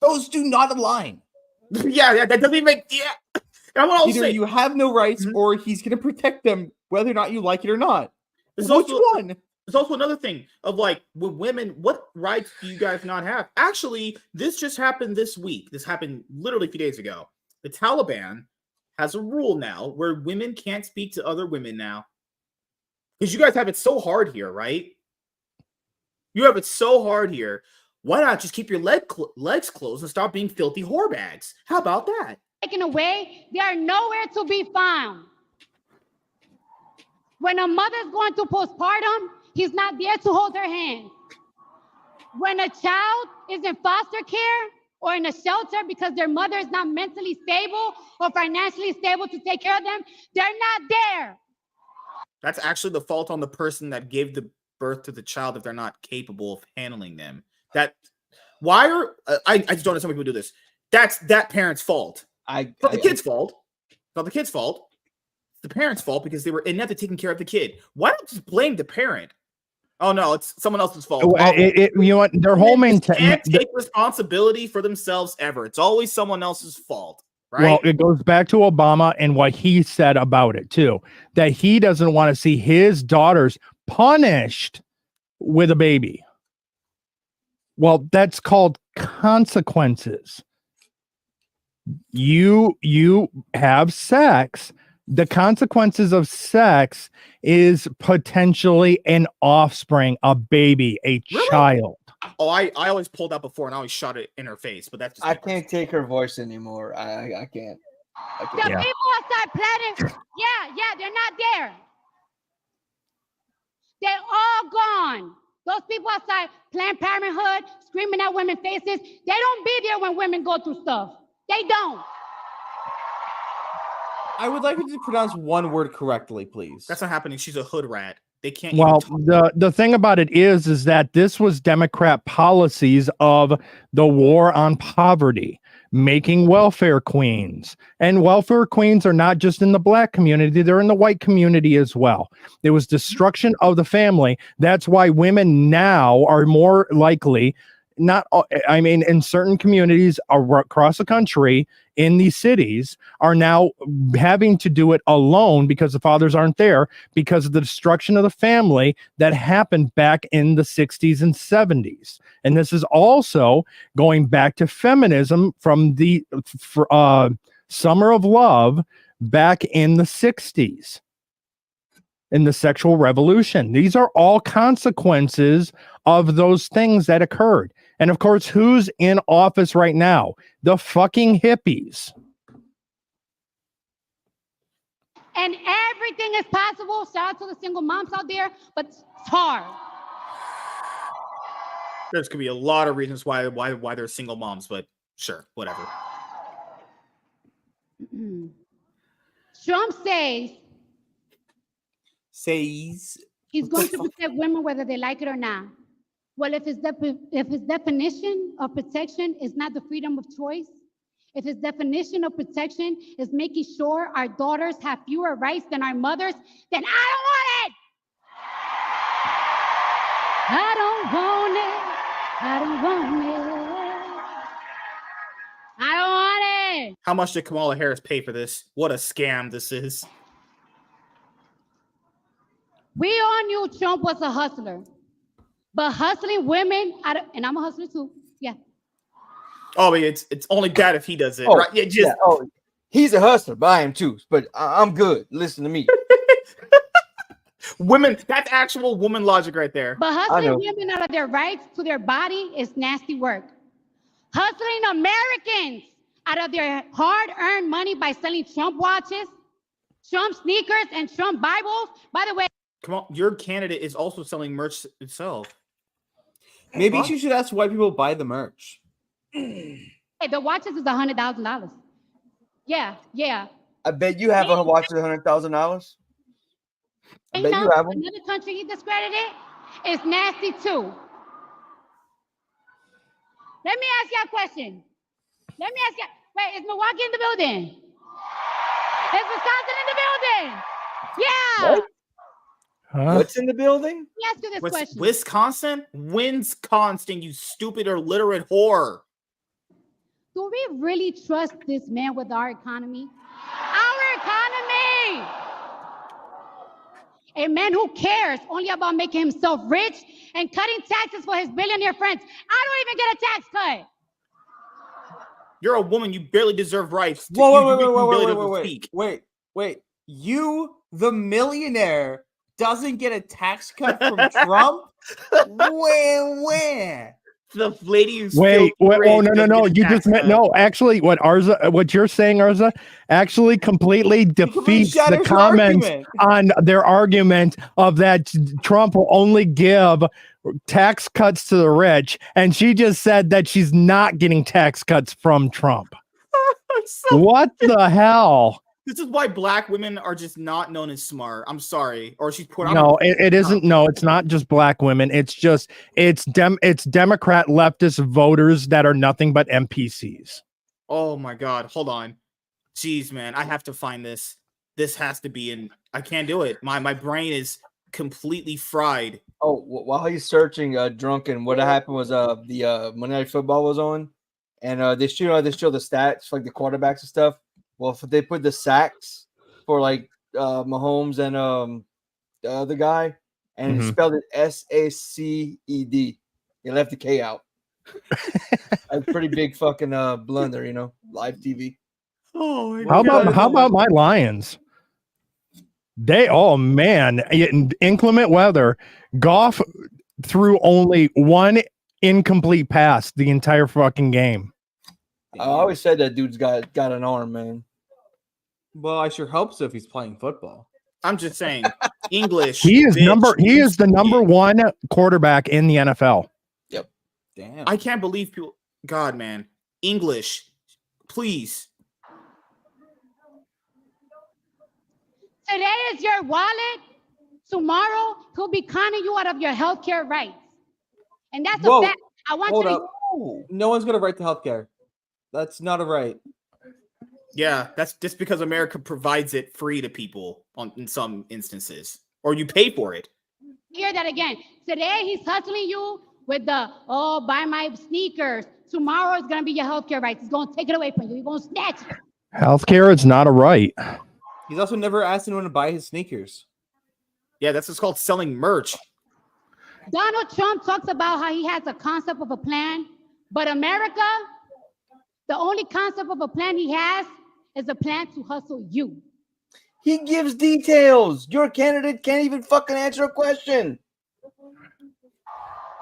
Speaker 3: Those do not align.
Speaker 2: Yeah, that doesn't even make. Yeah,
Speaker 3: either you have no rights, or he's going to protect them, whether or not you like it or not. Which one?
Speaker 2: There's also another thing of like with women, what rights do you guys not have? Actually, this just happened this week. This happened literally a few days ago. The Taliban has a rule now where women can't speak to other women now. Because you guys have it so hard here, right? You have it so hard here. Why not just keep your legs closed and stop being filthy whore bags? How about that?
Speaker 8: taken away, they are nowhere to be found. When a mother's going through postpartum, he's not there to hold her hand. When a child is in foster care or in a shelter because their mother is not mentally stable or financially stable to take care of them, they're not there.
Speaker 2: That's actually the fault on the person that gave the birth to the child if they're not capable of handling them. That why are I just don't understand when people do this. That's that parent's fault. It's not the kid's fault. It's not the kid's fault. It's the parent's fault because they were inept at taking care of the kid. Why don't you just blame the parent? Oh no, it's someone else's fault.
Speaker 1: You know what? Their whole
Speaker 2: can't take responsibility for themselves ever. It's always someone else's fault. Right?
Speaker 1: Well, it goes back to Obama and what he said about it too, that he doesn't want to see his daughters punished with a baby. Well, that's called consequences. You have sex. The consequences of sex is potentially an offspring, a baby, a child.
Speaker 2: Oh, I always pulled that before and I always shot it in her face, but that's just
Speaker 4: I can't take her voice anymore. I can't.
Speaker 8: The people outside planning, yeah, they're not there. They're all gone. Those people outside Planned Parenthood screaming at women's faces, they don't be there when women go through stuff. They don't.
Speaker 3: I would like you to pronounce one word correctly, please.
Speaker 2: That's not happening. She's a hood rat. They can't.
Speaker 1: Well, the thing about it is that this was Democrat policies of the war on poverty, making welfare queens. And welfare queens are not just in the black community, they're in the white community as well. It was destruction of the family. That's why women now are more likely not all, I mean, in certain communities across the country, in these cities, are now having to do it alone because the fathers aren't there because of the destruction of the family that happened back in the 60s and 70s. And this is also going back to feminism from the Summer of Love back in the 60s. In the sexual revolution. These are all consequences of those things that occurred. And of course, who's in office right now? The fucking hippies.
Speaker 8: And everything is possible. Shout out to the single moms out there, but it's hard.
Speaker 2: There's gonna be a lot of reasons why they're single moms, but sure, whatever.
Speaker 8: Trump says he's going to protect women whether they like it or not. Well, if his definition of protection is not the freedom of choice, if his definition of protection is making sure our daughters have fewer rights than our mothers, then I don't want it. I don't want it. I don't want it. I don't want it.
Speaker 2: How much did Kamala Harris pay for this? What a scam this is.
Speaker 8: We all knew Trump was a hustler, but hustling women, and I'm a hustler too. Yeah.
Speaker 2: Oh, but it's only bad if he does it,
Speaker 4: Oh,
Speaker 2: right? Yeah, just
Speaker 4: oh, he's a hustler, but I am too. But I'm good. Listen to me.
Speaker 2: Women, that's actual woman logic right there.
Speaker 8: But hustling women out of their rights to their body is nasty work. Hustling Americans out of their hard-earned money by selling Trump watches, Trump sneakers, and Trump Bibles. By the way,
Speaker 2: come on, your candidate is also selling merch itself.
Speaker 3: Maybe you should ask why people buy the merch.
Speaker 8: Hey, the watches is $100,000. Yeah.
Speaker 4: I bet you have a watch for $100,000. I bet you have them.
Speaker 8: Another country he discredited is nasty too. Let me ask you a question. Wait, is Milwaukee in the building? Is Wisconsin in the building? Yeah.
Speaker 4: What? Huh? What's in the building?
Speaker 8: Let me ask you this question.
Speaker 2: Wisconsin? Wisconsin, you stupid illiterate whore.
Speaker 8: Do we really trust this man with our economy? Our economy! A man who cares only about making himself rich and cutting taxes for his billionaire friends. I don't even get a tax cut.
Speaker 2: You're a woman. You barely deserve rights.
Speaker 3: Wait. You, the millionaire, doesn't get a tax cut from Trump? Where?
Speaker 2: The lady who's
Speaker 1: wait. Oh no! You just meant no. Actually, what you're saying, Arza, actually completely defeats the comments on their argument of that Trump will only give tax cuts to the rich, and she just said that she's not getting tax cuts from Trump. What the hell?
Speaker 2: This is why black women are just not known as smart. I'm sorry. Or she's put on.
Speaker 1: No, it isn't. No, it's not just black women. It's Democrat leftist voters that are nothing but NPCs.
Speaker 2: Oh my God. Hold on. Jeez, man. I have to find this. This has to be in. I can't do it. My brain is completely fried.
Speaker 4: Oh, while he's searching drunken, what happened was the Monday Night Football was on, and they show the stats, like the quarterbacks and stuff. Well, if they put the sacks for like Mahomes and the other guy, and spelled it SACED, they left the K out. A pretty big fucking blunder, live TV.
Speaker 2: Oh,
Speaker 1: how about my Lions? In inclement weather, Goff threw only one incomplete pass the entire fucking game.
Speaker 4: I always said that dude's got an arm, man.
Speaker 3: Well, I sure hope so if he's playing football.
Speaker 2: I'm just saying, English.
Speaker 1: He is the number one quarterback in the NFL.
Speaker 4: Yep.
Speaker 3: Damn.
Speaker 2: I can't believe people. God, man. English, please.
Speaker 8: Today is your wallet. Tomorrow, he'll be conning you out of your healthcare rights. And that's a fact. I want you to.
Speaker 3: No one's going to right to healthcare. That's not a right.
Speaker 2: Yeah, that's just because America provides it free to people in some instances, or you pay for it.
Speaker 8: Hear that again. Today he's hustling you with the, oh, buy my sneakers. Tomorrow is going to be your healthcare rights. He's going to take it away from you. He's going to snatch it.
Speaker 1: Healthcare is not a right.
Speaker 3: He's also never asked anyone to buy his sneakers.
Speaker 2: Yeah, that's what's called selling merch.
Speaker 8: Donald Trump talks about how he has a concept of a plan, but America, the only concept of a plan he has is a plan to hustle you.
Speaker 4: He gives details. Your candidate can't even fucking answer a question.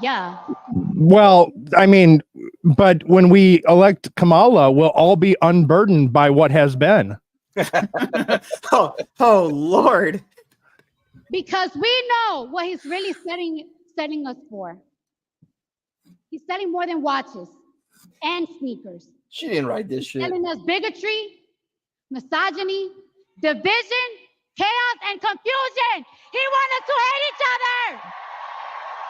Speaker 8: Yeah.
Speaker 1: Well, I mean, but when we elect Kamala, we'll all be unburdened by what has been.
Speaker 2: oh, Lord.
Speaker 8: Because we know what he's really setting us for. He's selling more than watches and sneakers.
Speaker 4: She didn't write this shit.
Speaker 8: Selling us bigotry, misogyny, division, chaos, and confusion. He wants us to hate each other.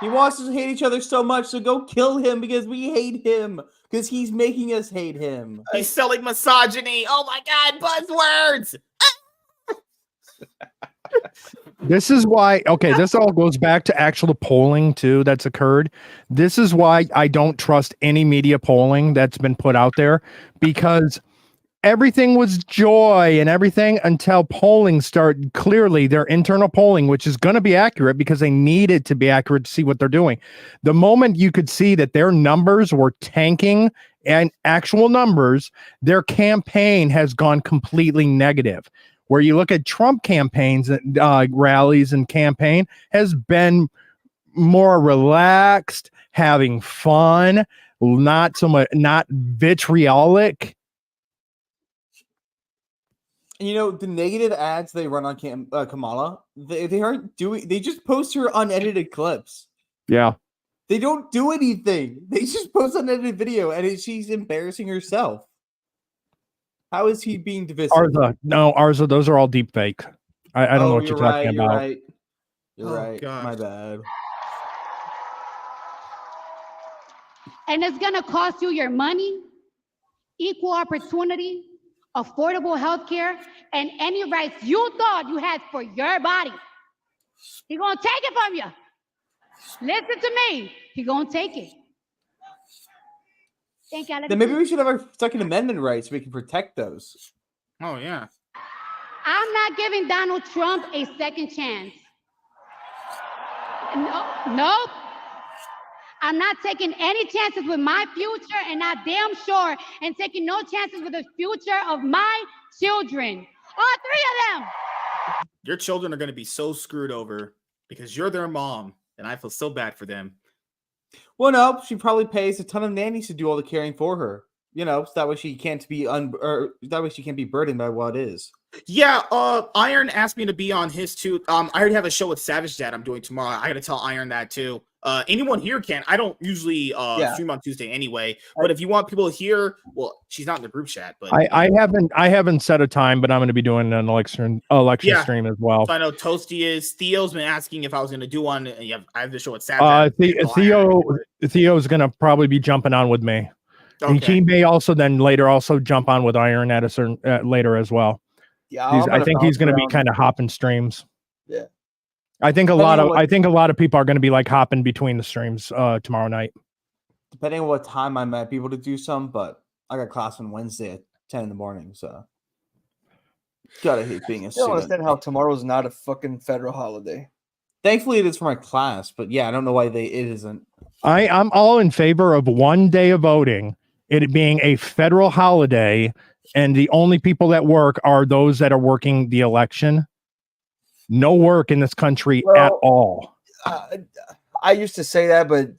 Speaker 3: He wants us to hate each other so much, so go kill him because we hate him. Because he's making us hate him.
Speaker 2: He's selling misogyny. Oh my God, buzzwords.
Speaker 1: This is why, okay, this all goes back to actual polling too that's occurred. This is why I don't trust any media polling that's been put out there, because everything was joy and everything until polling started. Clearly their internal polling, which is going to be accurate because they need it to be accurate to see what they're doing. The moment you could see that their numbers were tanking and actual numbers, their campaign has gone completely negative. Where you look at Trump campaigns, rallies and campaign has been more relaxed, having fun, not so much, not vitriolic.
Speaker 3: You know, the negative ads they run on Kamala, they aren't doing, they just post her unedited clips.
Speaker 1: Yeah.
Speaker 3: They don't do anything. They just post unedited video and she's embarrassing herself. How is he being divisive?
Speaker 1: Arza, those are all deep fake. I don't know what you're talking about.
Speaker 3: Right. You're right.
Speaker 2: God.
Speaker 3: My bad.
Speaker 8: And it's going to cost you your money, equal opportunity, affordable health care, and any rights you thought you had for your body. He's going to take it from you. Listen to me. He's going to take it. Thank you.
Speaker 3: Then maybe we should have our Second Amendment rights so we can protect those.
Speaker 2: Oh, yeah.
Speaker 8: I'm not giving Donald Trump a second chance. Nope. I'm not taking any chances with my future, and I'm damn sure and taking no chances with the future of my children. All three of them.
Speaker 2: Your children are going to be so screwed over because you're their mom, and I feel so bad for them.
Speaker 3: Well, no, she probably pays a ton of nannies to do all the caring for her. You know, so that way she can't be burdened by what is.
Speaker 2: Yeah, Iron asked me to be on his too. I already have a show with Savage Dad I'm doing tomorrow. I got to tell Iron that too. Anyone here can. I don't usually stream on Tuesday anyway. But if you want people here, well, she's not in the group chat. But
Speaker 1: I haven't set a time, but I'm going to be doing an election stream as well.
Speaker 2: So I know Toasty is. Theo's been asking if I was going to do one. I have the show at Savage.
Speaker 1: Theo's going to probably be jumping on with me.
Speaker 2: Okay.
Speaker 1: And he may also then later also jump on with Iron at a certain later as well.
Speaker 4: Yeah,
Speaker 1: I think he's going to be kind of hopping streams.
Speaker 4: Yeah,
Speaker 1: I think a lot of people are going to be like hopping between the streams tomorrow night.
Speaker 3: Depending on what time I might be able to do some, but I got class on Wednesday at 10 in the morning, so gotta hate being a
Speaker 4: I don't
Speaker 3: student.
Speaker 4: understand how tomorrow's not a fucking federal holiday.
Speaker 3: Thankfully, it is for my class, but yeah, I don't know why it isn't.
Speaker 1: I'm all in favor of one day of voting, it being a federal holiday, and the only people that work are those that are working the election. No work in this country at all.
Speaker 4: I used to say that, but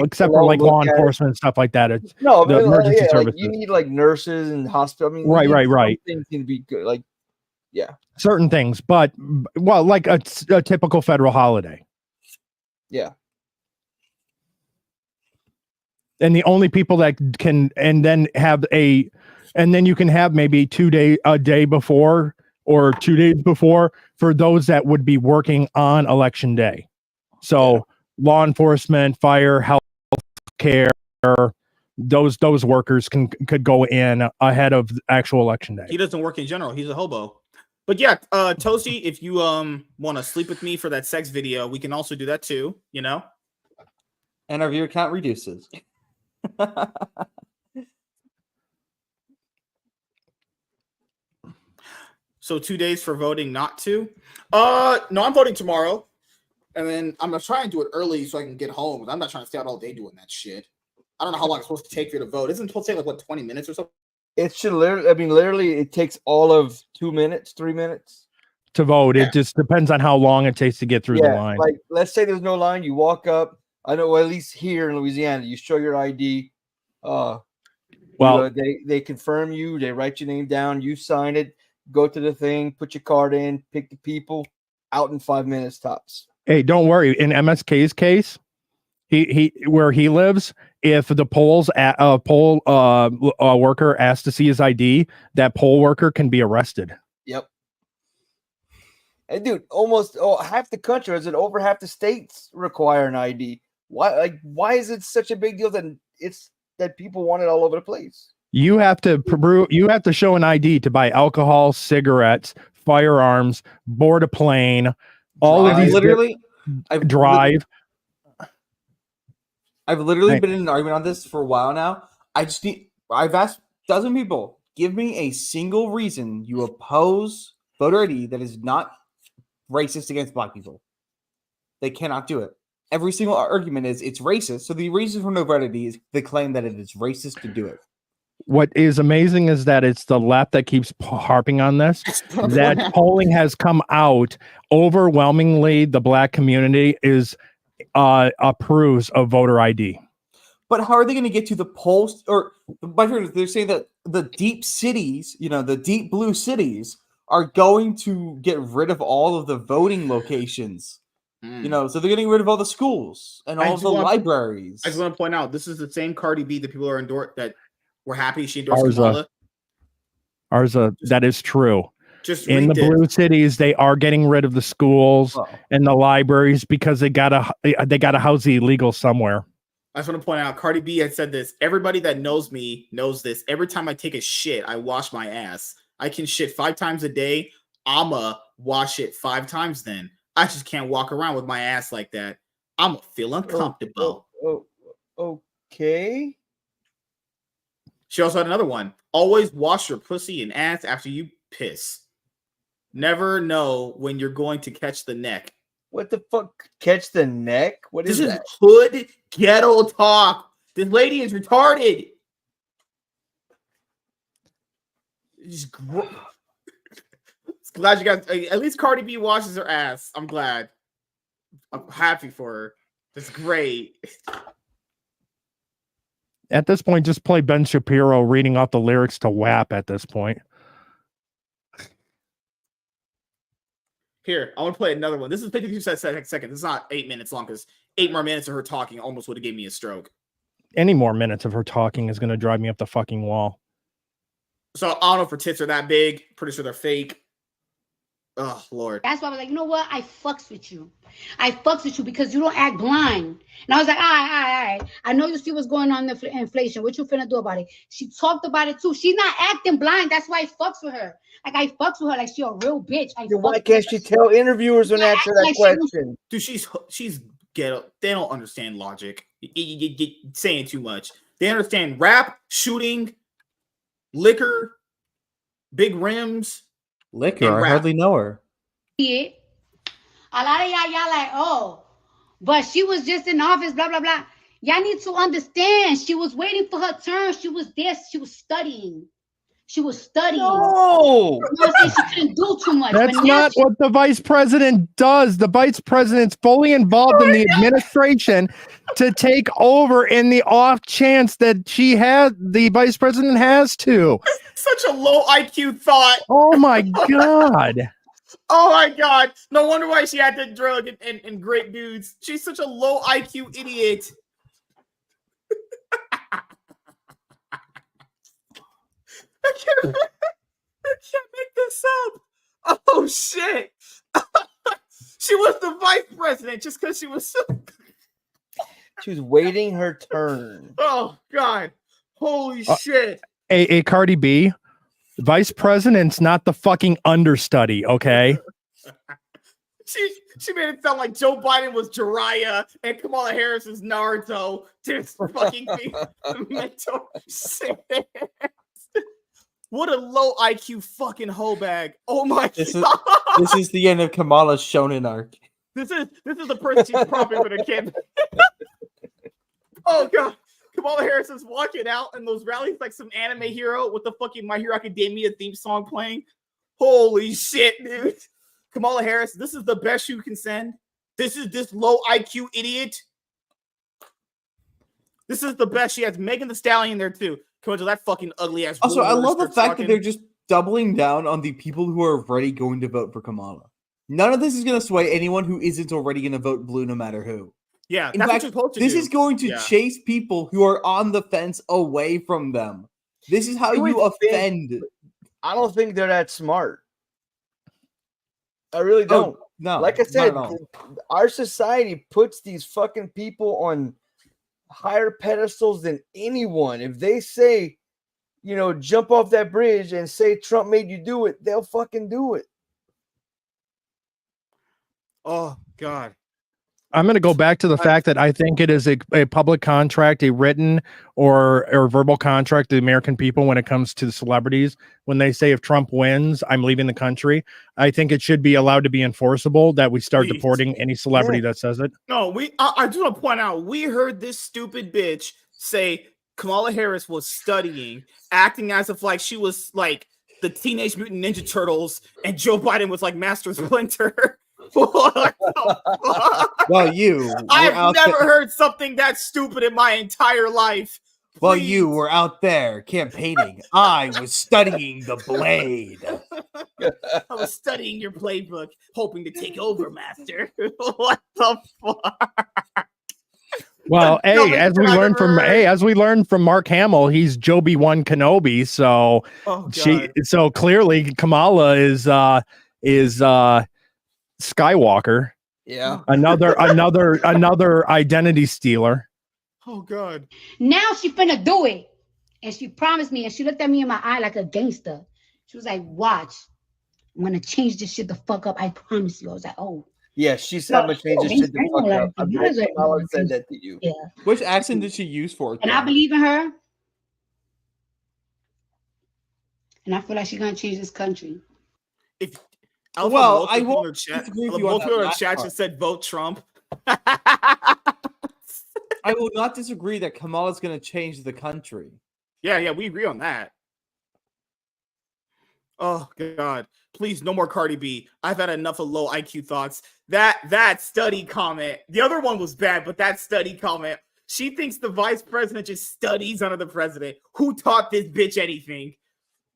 Speaker 1: except for like law enforcement and stuff like that. It's
Speaker 4: no,
Speaker 1: the emergency services.
Speaker 4: you need like nurses and hospital. I mean,
Speaker 1: right.
Speaker 4: Things need to be good. Like, yeah,
Speaker 1: certain things, but like a typical federal holiday.
Speaker 4: Yeah.
Speaker 1: And the only people that can, and then you can have maybe a day before or 2 days before for those that would be working on election day. So law enforcement, fire, health care, those workers could go in ahead of actual election day.
Speaker 2: He doesn't work in general. He's a hobo. But yeah, Toasty, if you want to sleep with me for that sex video, we can also do that too, you know?
Speaker 3: And our viewer count reduces.
Speaker 2: So 2 days for voting not to? No, I'm voting tomorrow. And then I'm gonna try and do it early so I can get home. I'm not trying to stay out all day doing that shit. I don't know how long it's supposed to take for you to vote. Isn't it supposed to take like what 20 minutes or something?
Speaker 4: It should literally, I mean, literally, it takes all of 2 minutes, 3 minutes
Speaker 1: to vote. It just depends on how long it takes to get through the line.
Speaker 4: Like, let's say there's no line. You walk up. I know, well, at least here in Louisiana, you show your ID. They confirm you. They write your name down. You sign it. Go to the thing. Put your card in. Pick the people. Out in 5 minutes tops.
Speaker 1: Hey, don't worry. In MSK's case, he where he lives, if the poll worker asks to see his ID, that poll worker can be arrested.
Speaker 4: Yep. And dude, almost half the country, is it over half the states require an ID? Why is it such a big deal that people want it all over the place?
Speaker 1: You have to show an ID to buy alcohol, cigarettes, firearms, board a plane, all of these.
Speaker 3: I've literally been in an argument on this for a while now. I've asked a dozen people, give me a single reason you oppose voter ID that is not racist against black people. They cannot do it. Every single argument is it's racist. So the reason for no voter ID is the claim that it is racist to do it.
Speaker 1: What is amazing is that it's the left that keeps harping on this. That polling has come out overwhelmingly. The black community approves of voter ID.
Speaker 3: But how are they going to get to the polls? Or they're saying that the deep cities, the deep blue cities, are going to get rid of all of the voting locations. So they're getting rid of all the schools and all of the libraries.
Speaker 2: I just want to point out, this is the same Cardi B that people are that were happy she endorsed Kamala.
Speaker 1: That is true.
Speaker 2: Just
Speaker 1: in the blue cities, they are getting rid of the schools and the libraries because they gotta house the illegals somewhere.
Speaker 2: I just want to point out, Cardi B had said this. Everybody that knows me knows this. Every time I take a shit, I wash my ass. I can shit 5 times a day. I'ma wash it 5 times then. I just can't walk around with my ass like that. I'm feel uncomfortable.
Speaker 4: Okay.
Speaker 2: She also had another one. Always wash your pussy and ass after you piss. Never know when you're going to catch the neck.
Speaker 4: What the fuck? Catch the neck? What is that?
Speaker 2: This is hood ghetto talk. This lady is retarded. Just glad you guys. At least Cardi B washes her ass. I'm glad. I'm happy for her. That's great.
Speaker 1: At this point, just play Ben Shapiro reading off the lyrics to WAP at this point.
Speaker 2: Here, I want to play another one. This is 52 seconds. It's not 8 minutes long because 8 more minutes of her talking almost would have gave me a stroke.
Speaker 1: Any more minutes of her talking is going to drive me up the fucking wall.
Speaker 2: So I don't know if her tits are that big. Pretty sure they're fake. Oh, Lord.
Speaker 8: That's why I was like, you know what? I fucks with you. I fucks with you because you don't act blind. And I was like, all right. I know you see what's going on in the inflation. What you finna do about it? She talked about it too. She's not acting blind. That's why I fucks with her. Like, I fucks with her like she a real bitch.
Speaker 4: Why can't she tell interviewers when answer that question?
Speaker 2: Dude, she's ghetto. They don't understand logic. You're saying too much. They understand rap, shooting, liquor, big rims.
Speaker 3: Liquor, I hardly know her.
Speaker 8: Yeah. A lot of y'all like, oh, but she was just in office, blah, blah, blah. Y'all need to understand. She was waiting for her turn. She was there. She was studying.
Speaker 4: No.
Speaker 8: She couldn't do too much.
Speaker 1: That's not what the vice president does. The vice president's fully involved in the administration to take over in the off chance that the vice president has to.
Speaker 2: Such a low IQ thought.
Speaker 1: Oh my God.
Speaker 2: Oh my God. No wonder why she had to drug and great dudes. She's such a low IQ idiot. I can't make this up. Oh shit. She was the vice president just because she was so
Speaker 4: She was waiting her turn.
Speaker 2: Oh God. Holy shit.
Speaker 1: A Cardi B, vice president's not the fucking understudy, okay?
Speaker 2: She made it sound like Joe Biden was Jiraiya and Kamala Harris is Naruto. This fucking mental shit. What a low IQ fucking hoe bag. Oh my god.
Speaker 3: This is the end of Kamala's shonen arc.
Speaker 2: This is the person she's propping for the kid. Oh god. Kamala Harris is walking out in those rallies like some anime hero with the fucking My Hero Academia theme song playing. Holy shit, dude. Kamala Harris, this is the best you can send. This is this low IQ idiot. This is the best. She has Megan Thee Stallion there too. Come on, that fucking ugly ass.
Speaker 3: Also, I love the fact that they're just doubling down on the people who are already going to vote for Kamala. None of this is going to sway anyone who isn't already going to vote blue, no matter who.
Speaker 2: Yeah,
Speaker 3: in
Speaker 2: that's
Speaker 3: fact,
Speaker 2: what you're supposed to
Speaker 3: this
Speaker 2: do.
Speaker 3: is going to chase people who are on the fence away from them. This is how you offend.
Speaker 4: I don't think they're that smart. I really don't.
Speaker 3: No,
Speaker 4: like I said,
Speaker 3: not at
Speaker 4: our society puts these fucking people on higher pedestals than anyone. If they say, jump off that bridge and say Trump made you do it, they'll fucking do it.
Speaker 2: Oh God.
Speaker 1: I'm going to go back to the fact that I think it is a public contract, a written or verbal contract to the American people when it comes to the celebrities. When they say if Trump wins, I'm leaving the country. I think it should be allowed to be enforceable that we start deporting any celebrity that says it.
Speaker 2: No, I just want to point out, we heard this stupid bitch say Kamala Harris was studying, acting as if like she was like the Teenage Mutant Ninja Turtles and Joe Biden was like Master Splinter. What the fuck?
Speaker 3: Well,
Speaker 2: I've never heard something that stupid in my entire life.
Speaker 3: Well, you were out there campaigning. I was studying the blade.
Speaker 2: I was studying your playbook, hoping to take over, Master. What the fuck?
Speaker 1: Well, as we learned from Mark Hamill, he's Joby-Wan Kenobi. So so clearly Kamala is Skywalker.
Speaker 4: Yeah.
Speaker 1: Another identity stealer.
Speaker 2: Oh God.
Speaker 8: Now she finna do it. And she promised me, and she looked at me in my eye like a gangster. She was like, watch. I'm gonna change this shit the fuck up. I promise you. I was like, oh.
Speaker 4: Yeah, she said I'm gonna change this shit the fuck up. I'm glad Kamala said that to you.
Speaker 8: Yeah.
Speaker 3: Which accent did she use for it?
Speaker 8: And I believe in her. And I feel like she's gonna change this country.
Speaker 2: I won't disagree with you on that chat just said vote Trump.
Speaker 3: I will not disagree that Kamala's going to change the country.
Speaker 2: Yeah, we agree on that. Oh God, please no more Cardi B. I've had enough of low IQ thoughts. That study comment. The other one was bad, but that study comment. She thinks the vice president just studies under the president. Who taught this bitch anything?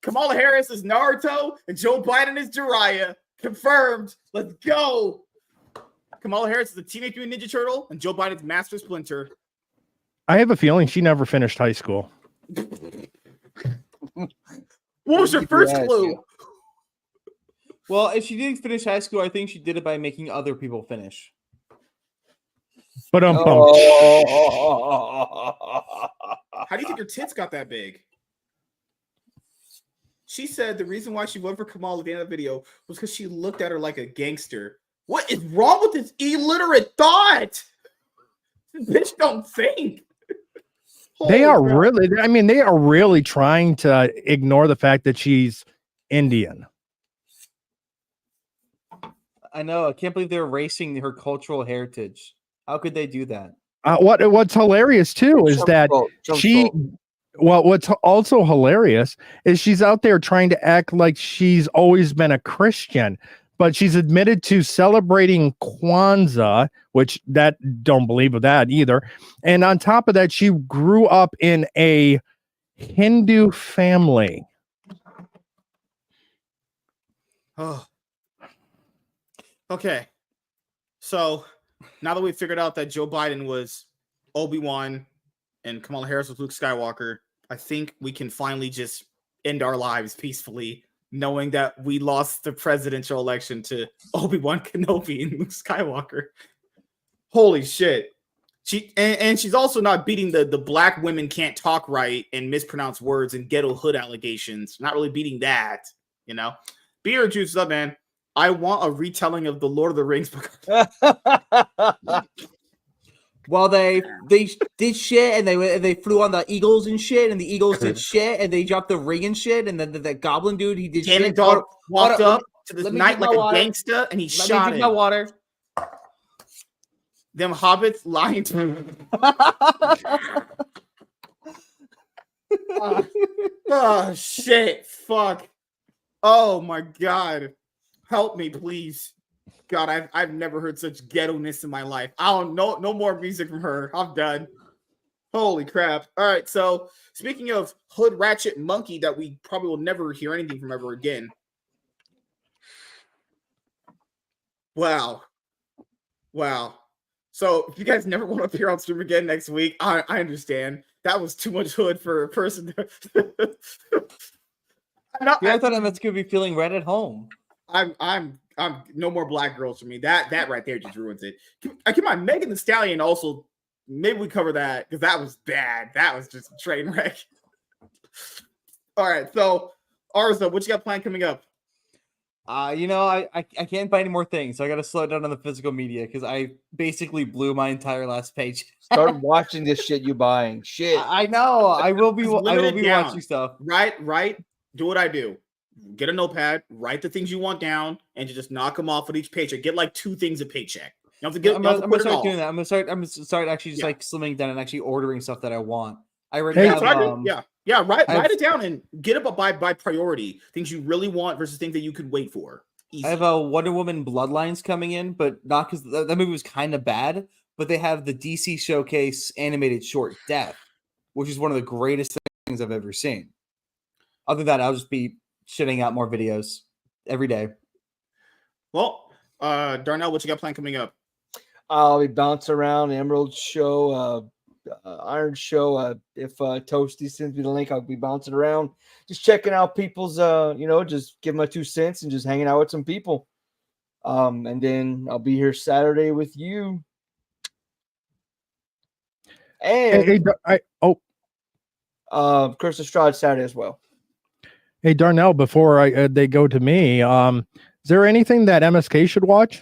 Speaker 2: Kamala Harris is Naruto and Joe Biden is Jiraiya. Confirmed. Let's go. Kamala Harris is a Teenage Mutant Ninja Turtle and Joe Biden's Master Splinter.
Speaker 1: I have a feeling she never finished high school.
Speaker 2: What was your first clue?
Speaker 3: Well, if she didn't finish high school, I think she did it by making other people finish.
Speaker 1: But
Speaker 2: How do you think your tits got that big? She said the reason why she voted for Kamala at the end of the video was because she looked at her like a gangster. What is wrong with this illiterate thought? This bitch don't think.
Speaker 1: They are really trying to ignore the fact that she's Indian.
Speaker 3: I know. I can't believe they're erasing her cultural heritage. How could they do that?
Speaker 1: What's hilarious too is that what's also hilarious is she's out there trying to act like she's always been a Christian, but she's admitted to celebrating Kwanzaa, which that don't believe of that either. And on top of that, she grew up in a Hindu family.
Speaker 2: Oh. Okay. So now that we figured out that Joe Biden was Obi-Wan and Kamala Harris was Luke Skywalker, I think we can finally just end our lives peacefully, knowing that we lost the presidential election to Obi-Wan Kenobi and Luke Skywalker. Holy shit. She's also not beating the black women can't talk right and mispronounce words and ghetto hood allegations. Not really beating that, Beer juice up, man. I want a retelling of the Lord of the Rings book.
Speaker 3: Well, they did shit, and they flew on the eagles and shit, and the eagles did shit, and they dropped the ring and shit, and then the goblin dude, he did shit.
Speaker 2: Dog walked up to this
Speaker 3: let me
Speaker 2: knight
Speaker 3: drink
Speaker 2: like
Speaker 3: my
Speaker 2: a
Speaker 3: water.
Speaker 2: gangster, and he
Speaker 3: Let
Speaker 2: shot
Speaker 3: me drink
Speaker 2: him.
Speaker 3: my water.
Speaker 2: Them hobbits lying to oh shit! Fuck! Oh my god! Help me, please! God, I've never heard such ghetto-ness in my life. I don't know. No more music from her. I'm done. Holy crap! All right. So speaking of Hood Ratchet Monkey, that we probably will never hear anything from ever again. Wow. So if you guys never want to appear on stream again next week, I understand. That was too much hood for a person.
Speaker 3: I thought MSK could be feeling right at home.
Speaker 2: I'm no more black girls for me. That right there just ruins it. Come on, Megan Thee Stallion also. Maybe we cover that because that was bad. That was just a train wreck. All right, so Arza, what you got planned coming up?
Speaker 3: I can't buy any more things, so I got to slow down on the physical media because I basically blew my entire last page.
Speaker 4: Start watching this shit you buying. Shit.
Speaker 3: I know. I will be
Speaker 2: down.
Speaker 3: watching stuff.
Speaker 2: Right. Do what I do. Get a notepad, write the things you want down, and just knock them off with each paycheck. Get like 2 things a paycheck. You have to get.
Speaker 3: I'm gonna start doing that. I'm gonna start actually just like slimming down and actually ordering stuff that I want. I already have.
Speaker 2: Yeah. Write it down and get it by priority. Things you really want versus things that you could wait for. Easy.
Speaker 3: I have a Wonder Woman Bloodlines coming in, but not because that movie was kind of bad. But they have the DC Showcase animated short Death, which is one of the greatest things I've ever seen. Other than that, I'll just be shitting out more videos every day.
Speaker 2: Well, Darnell, what you got planned coming up?
Speaker 4: I'll be bouncing around Emerald Show, Iron Show. If Toasty sends me the link, I'll be bouncing around, just checking out people's, just give my 2 cents and just hanging out with some people. And then I'll be here Saturday with you. And Chris Estrada Saturday as well.
Speaker 1: Hey Darnell, before they go to me, is there anything that MSK should watch?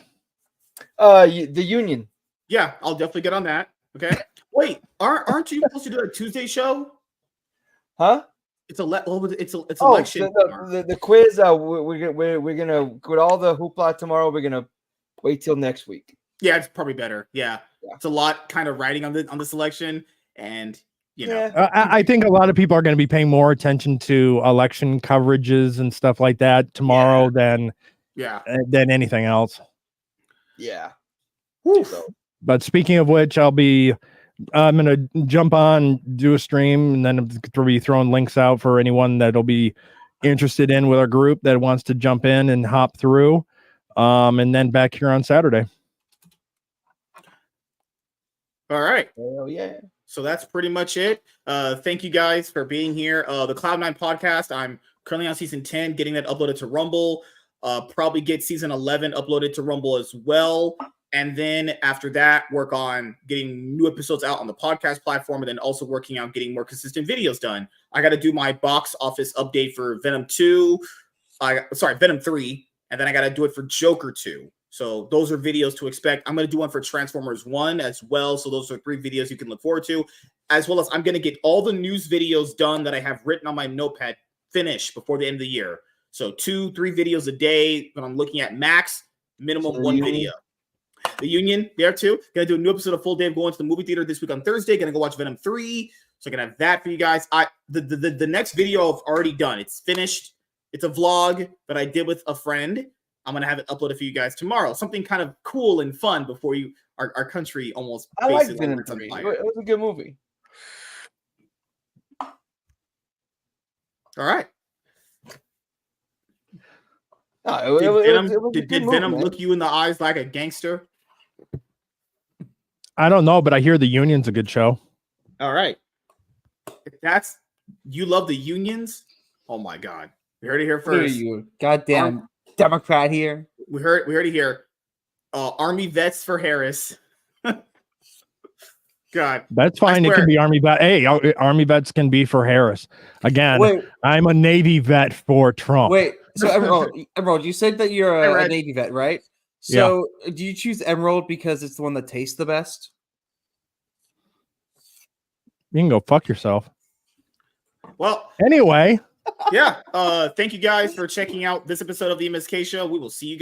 Speaker 4: The Union.
Speaker 2: Yeah, I'll definitely get on that. Okay. Wait, aren't you supposed to do a Tuesday show?
Speaker 4: Huh?
Speaker 2: It's election.
Speaker 4: The quiz. We're gonna with all the hoopla tomorrow. We're gonna wait till next week.
Speaker 2: Yeah, it's probably better. Yeah. It's a lot kind of writing on the selection, and
Speaker 1: I think a lot of people are going to be paying more attention to election coverages and stuff like that tomorrow than anything else.
Speaker 4: Yeah.
Speaker 1: But speaking of which, I'm going to jump on, do a stream, and then we'll be throwing links out for anyone that'll be interested in with our group that wants to jump in and hop through. And then back here on Saturday.
Speaker 2: All right.
Speaker 4: Hell yeah.
Speaker 2: So that's pretty much it. Thank you guys for being here. The Cloud9 podcast, I'm currently on season 10, getting that uploaded to Rumble. Probably get season 11 uploaded to Rumble as well. And then after that, work on getting new episodes out on the podcast platform, and then also working on getting more consistent videos done. I got to do my box office update for Venom 3, and then I got to do it for Joker 2. So those are videos to expect. I'm going to do one for Transformers 1 as well. So those are 3 videos you can look forward to, as well as I'm going to get all the news videos done that I have written on my notepad finished before the end of the year. So 2-3 videos a day, but I'm looking at max, minimum 1 video. The Union there too. Gonna do a new episode of Full Day of going to the movie theater this week on Thursday. Gonna go watch Venom 3. So I'm gonna have that for you guys. The next video I've already done. It's finished. It's a vlog that I did with a friend. I'm gonna have it uploaded for you guys tomorrow. Something kind of cool and fun before our country almost.
Speaker 4: I like Venom 3. It was a good movie.
Speaker 2: All right. Did Venom look you in the eyes like a gangster?
Speaker 1: I don't know, but I hear the Union's a good show.
Speaker 2: All right. If you love the Unions, oh my God. We heard it here first.
Speaker 3: You goddamn Democrat here.
Speaker 2: We heard it here. Army vets for Harris. God.
Speaker 1: That's fine. It can be Army vet. Hey, Army vets can be for Harris. Again, I'm a Navy vet for Trump.
Speaker 3: Wait, So Emerald, you said that you're a Navy vet, right? So do you choose Emerald because it's the one that tastes the best?
Speaker 1: You can go fuck yourself.
Speaker 2: Well,
Speaker 1: anyway.
Speaker 2: Yeah. Thank you guys for checking out this episode of the MSK Show. We will see you guys.